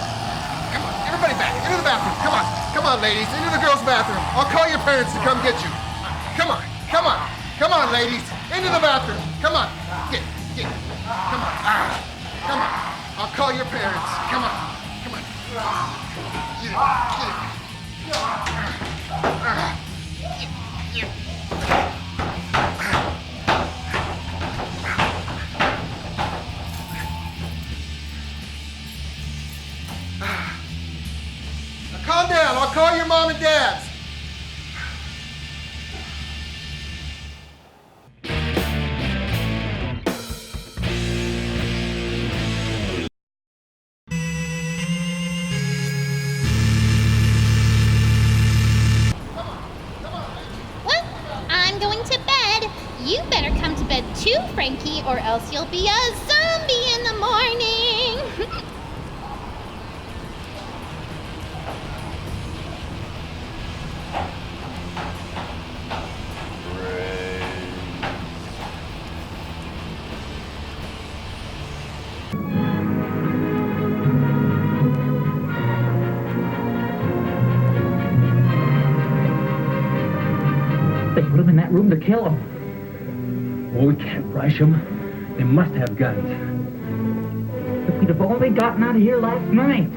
Come on, everybody back. Into the bathroom. Come on. Come on, ladies. Into the girls' bathroom. I'll call your parents to come get you. Come on. Come on. Come on, ladies. Into the bathroom. Come on. Get. Come on. Come on. I'll call your parents. Come on. Come on. Get it. Now calm down. I'll call your mom and dad. You better come to bed too, Frankie, or else you'll be a zombie in the morning. room to kill them. Oh, we can't rush them. They must have guns. If we'd have only gotten out of here last night.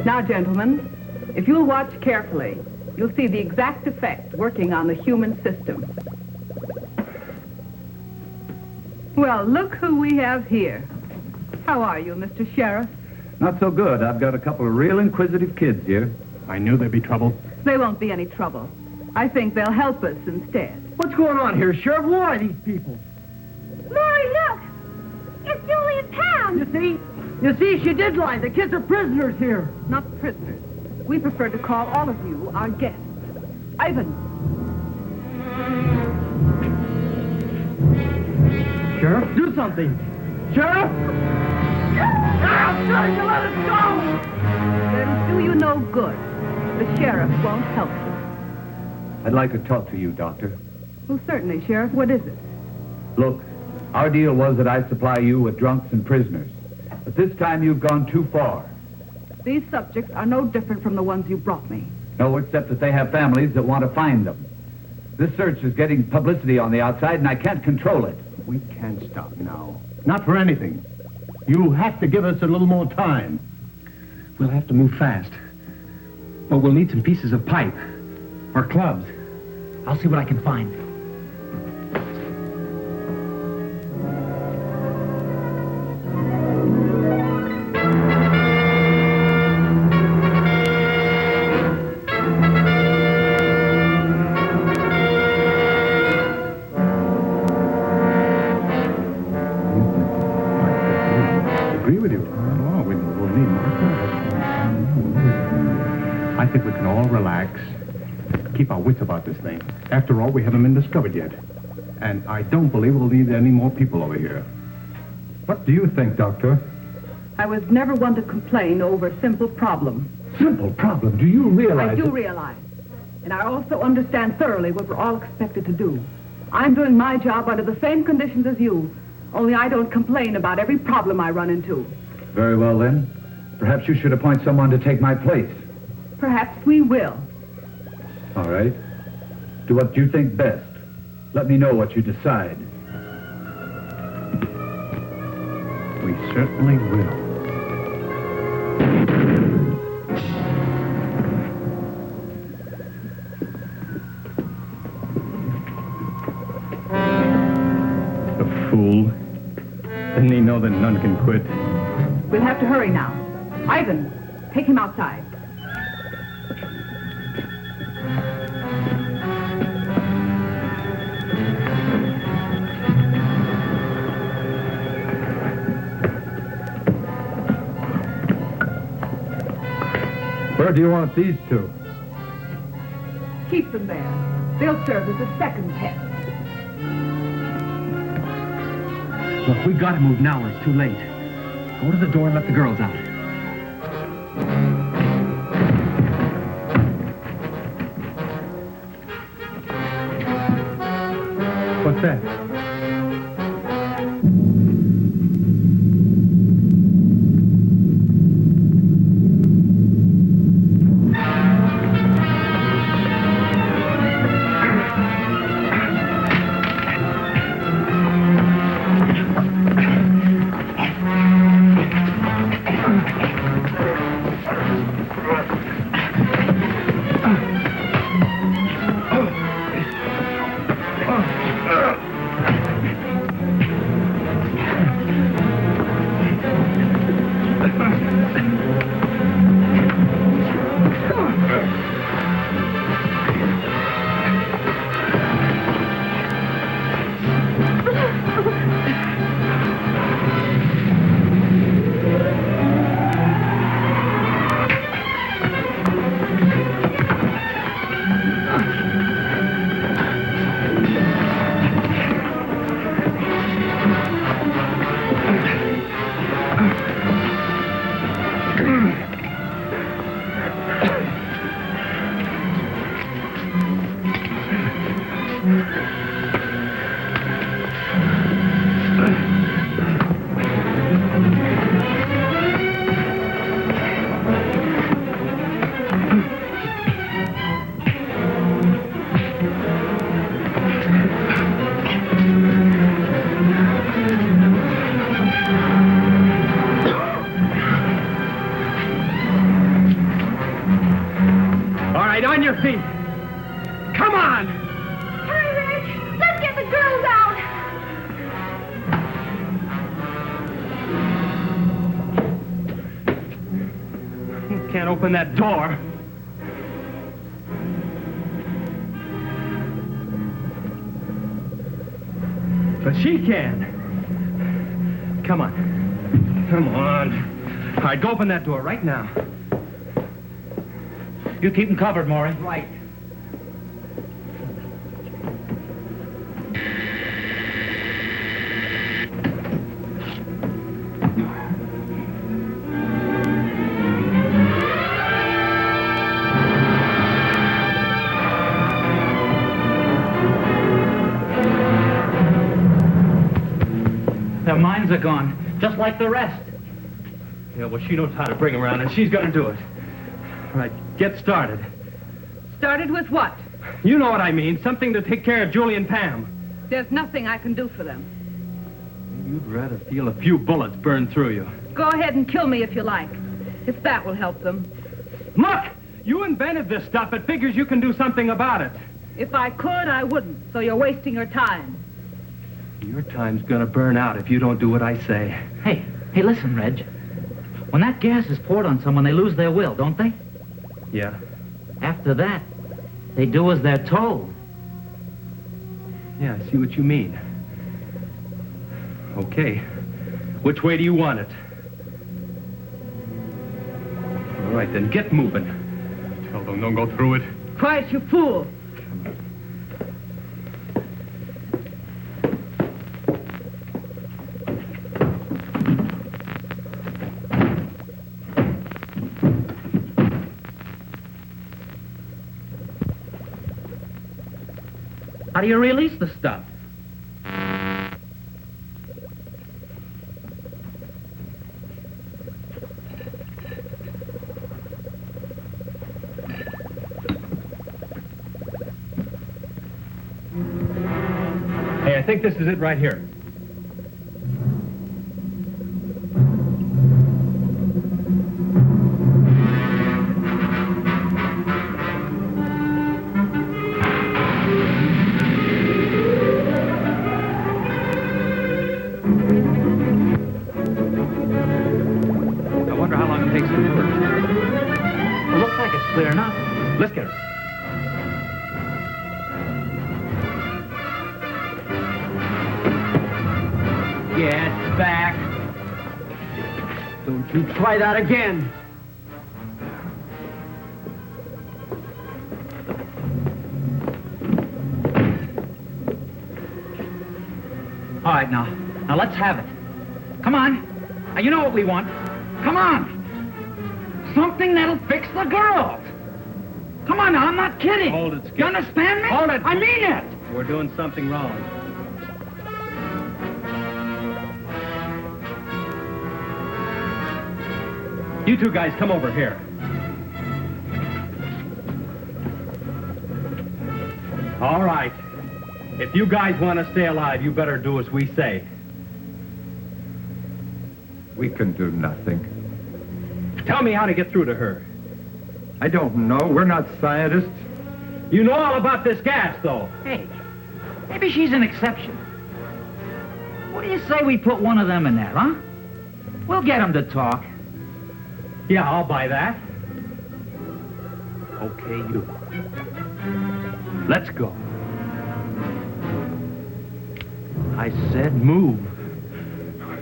Now, gentlemen, if you'll watch carefully, you'll see the exact effect working on the human system. Well, look who we have here. How are you, Mr. Sheriff? Not so good. I've got a couple of real inquisitive kids here. I knew there'd be trouble. There won't be any trouble. I think they'll help us instead. What's going on here, Sheriff? Who are these people? Maury, look! It's Julie and Pam! You see, she did lie. The kids are prisoners here. Not prisoners. We prefer to call all of you our guests. Ivan. Sheriff, do something. Sheriff! Sheriff, tell you let us go! It'll do you no good. The sheriff won't help you. I'd like to talk to you, Doctor. Well, certainly, Sheriff. What is it? Look, our deal was that I'd supply you with drunks and prisoners. But this time you've gone too far. These subjects are no different from the ones you brought me. No, except that they have families that want to find them. This search is getting publicity on the outside, and I can't control it. We can't stop now. Not for anything. You have to give us a little more time. We'll have to move fast. But we'll need some pieces of pipe. Or clubs. I'll see what I can find. Agree with you. No, we'll need more time. I think we can all relax. Keep our wits about this thing. After all, we haven't been discovered yet. And I don't believe we'll need any more people over here. What do you think, Doctor? I was never one to complain over a simple problem. Simple problem. Do you realize I do realize. And I also understand thoroughly what we're all expected to do. I'm doing my job under the same conditions as you, only I don't complain about every problem I run into. Very well, then. Perhaps you should appoint someone to take my place. Perhaps we will. All right. Do what you think best. Let me know what you decide. We certainly will. The fool. Didn't he know that none can quit? We'll have to hurry now. Ivan, take him outside. Where do you want these two? Keep them there. They'll serve as a second test. Look, we gotta move now or it's too late. Go to the door and let the girls out. What's that? On your feet. Come on! Hurry, Rich! Let's get the girls out! You can't open that door. But she can. Come on. Come on. All right, go open that door right now. You keep them covered, Maury. Right. Their minds are gone, just like the rest. Yeah, well, she knows how to bring them around, and she's gonna do it. All right, get started. Started with what? You know what I mean. Something to take care of Julie and Pam. There's nothing I can do for them. You'd rather feel a few bullets burn through you. Go ahead and kill me if you like, if that will help them. Look! You invented this stuff. It figures you can do something about it. If I could, I wouldn't, so you're wasting your time. Your time's gonna burn out if you don't do what I say. Hey, listen, Reg. When that gas is poured on someone, they lose their will, don't they? Yeah. After that, they do as they're told. Yeah, I see what you mean. Okay. Which way do you want it? All right, then get moving. Tell them don't go through it. Quiet, you fool. How do you release the stuff? Hey, I think this is it right here. Clear enough. Let's get her. Get back. Don't you try that again. All right, now let's have it. Come on. Now, you know what we want. Come on. Something that'll fix the girls. Come on now, I'm not kidding. Hold it, Skip. You understand me? Hold it. I mean it. We're doing something wrong. You two guys, come over here. All right. If you guys want to stay alive, you better do as we say. We can do nothing. Tell me how to get through to her. I don't know. We're not scientists. You know all about this gas, though. Hey, maybe she's an exception. What do you say we put one of them in there, huh? We'll get them to talk. Yeah, I'll buy that. Okay, you. Let's go. I said move.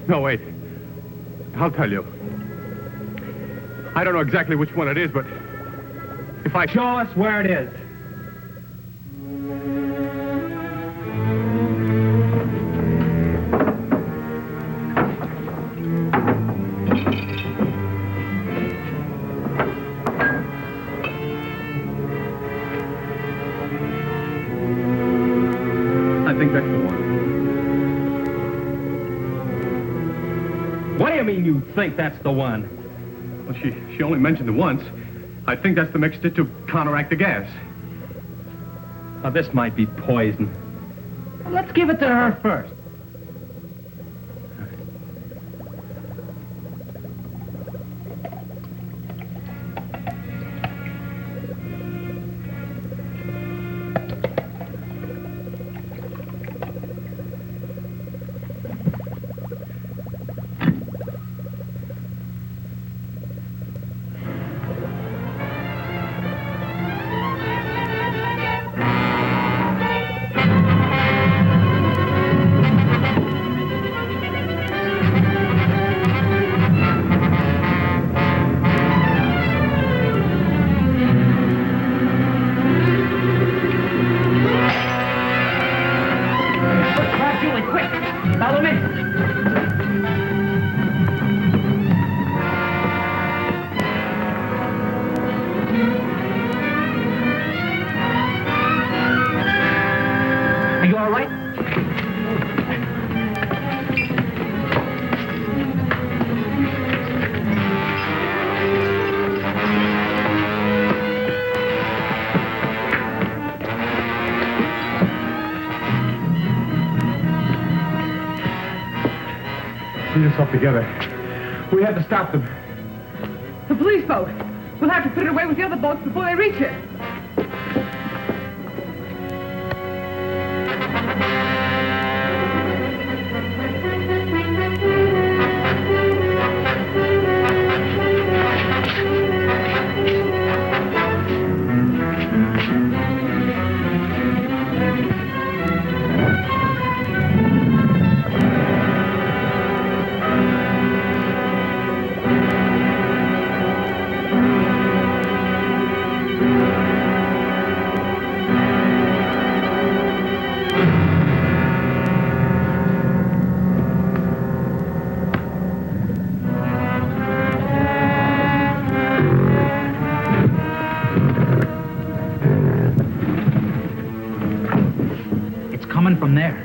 No, wait. I'll tell you. I don't know exactly which one it is, but if I... Show us where it is. I think that's the one. What do you mean you think that's the one? Well, she only mentioned it once. I think that's the mixture to counteract the gas. Now, this might be poison. Let's give it to her first. Get yourself together. We have to stop them. The police boat. We'll have to put it away with the other boats before they reach it. Coming from there.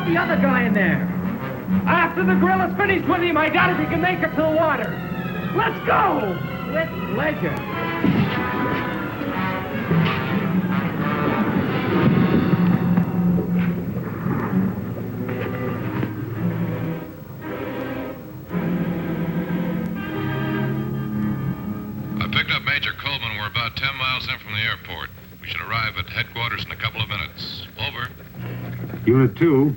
The other guy in there. After the grill is finished with him, I doubt if he can make it to the water. Let's go! With pleasure. calls in from the airport. We should arrive at headquarters in a couple of minutes. Over. Unit 2,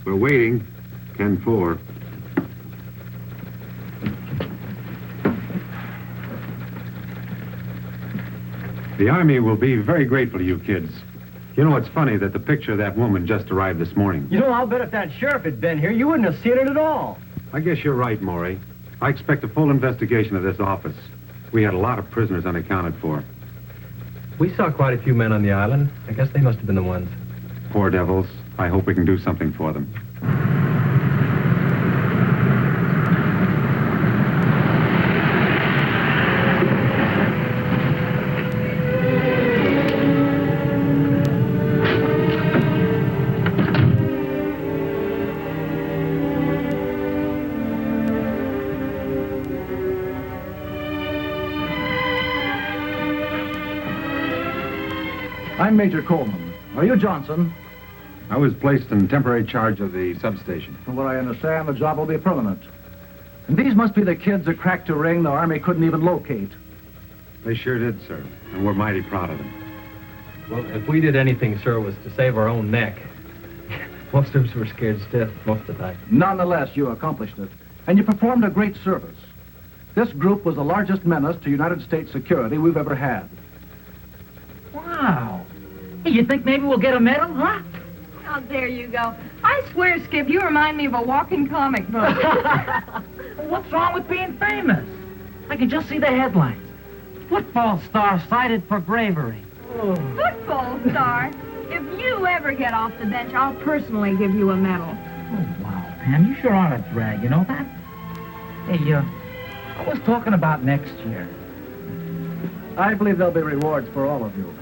we're waiting. 10-4. The Army will be very grateful to you kids. You know, it's funny that the picture of that woman just arrived this morning. You know, I'll bet if that sheriff had been here, you wouldn't have seen it at all. I guess you're right, Maury. I expect a full investigation of this office. We had a lot of prisoners unaccounted for. We saw quite a few men on the island. I guess they must have been the ones. Poor devils. I hope we can do something for them. I'm Major Coleman. Are you Johnson? I was placed in temporary charge of the substation. From what I understand, the job will be permanent. And these must be the kids that cracked a ring the Army couldn't even locate. They sure did, sir. And we're mighty proud of them. Well, if we did anything, sir, it was to save our own neck. Most of us were scared stiff most of the time. Nonetheless, you accomplished it. And you performed a great service. This group was the largest menace to United States security we've ever had. Wow. Hey, you think maybe we'll get a medal, huh? Oh, there you go. I swear, Skip, you remind me of a walking comic book. What's wrong with being famous? I can just see the headlines. Football star cited for bravery. Oh. Football star? If you ever get off the bench, I'll personally give you a medal. Oh, wow, Pam, you sure are a drag, you know that? Hey, I was talking about next year. I believe there'll be rewards for all of you.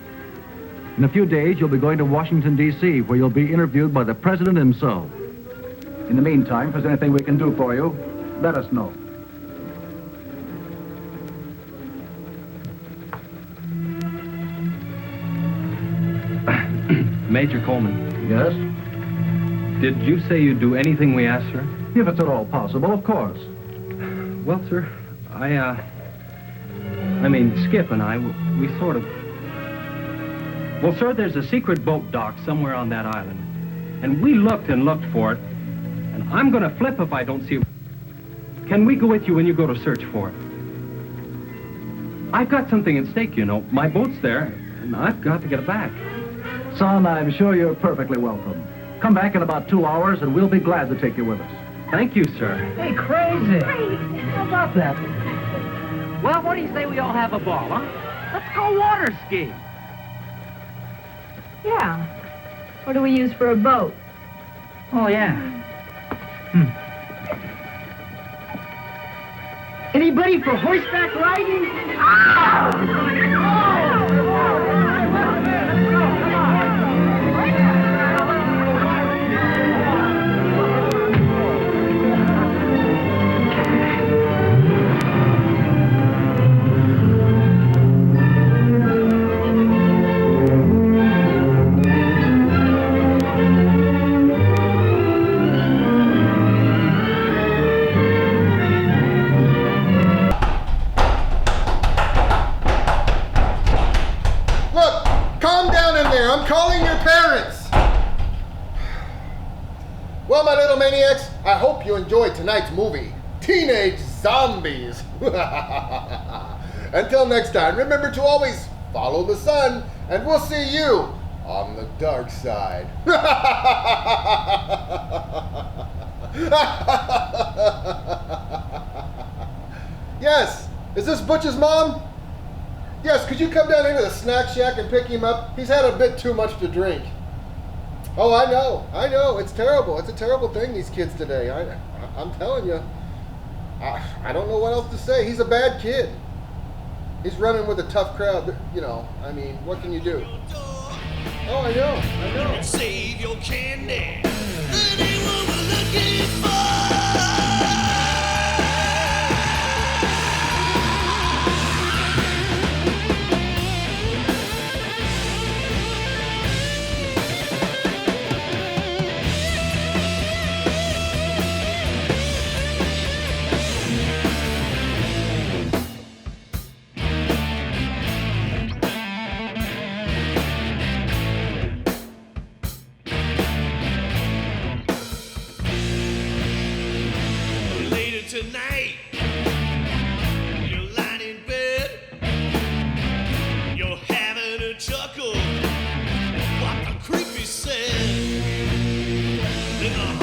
In a few days, you'll be going to Washington, D.C., where you'll be interviewed by the President himself. In the meantime, if there's anything we can do for you, let us know. Major Coleman. Yes? Did you say you'd do anything we asked, sir? If it's at all possible, of course. Well, sir, I mean, Skip and I, we sort of... Well, sir, there's a secret boat dock somewhere on that island. And we looked and looked for it. And I'm going to flip if I don't see it. Can we go with you when you go to search for it? I've got something at stake, you know. My boat's there, and I've got to get it back. Son, I'm sure you're perfectly welcome. Come back in about 2 hours, and we'll be glad to take you with us. Thank you, sir. Hey, crazy. How about that? Well, what do you say we all have a ball, huh? Let's go water ski. Yeah. What do we use for a boat? Oh, yeah. Anybody for horseback riding? I'm calling your parents. Well, my little maniacs, I hope you enjoyed tonight's movie, Teenage Zombies. Until next time, remember to always follow the sun, and we'll see you on the dark side. Yes, is this Butch's mom? Yes, could you come down here to the snack shack and pick him up? He's had a bit too much to drink. Oh, I know, it's terrible. It's a terrible thing, these kids today. I'm telling you. I don't know what else to say. He's a bad kid. He's running with a tough crowd, you know. I mean, what can you do? Oh, I know. Save your candy. That ain't what we're looking for. in the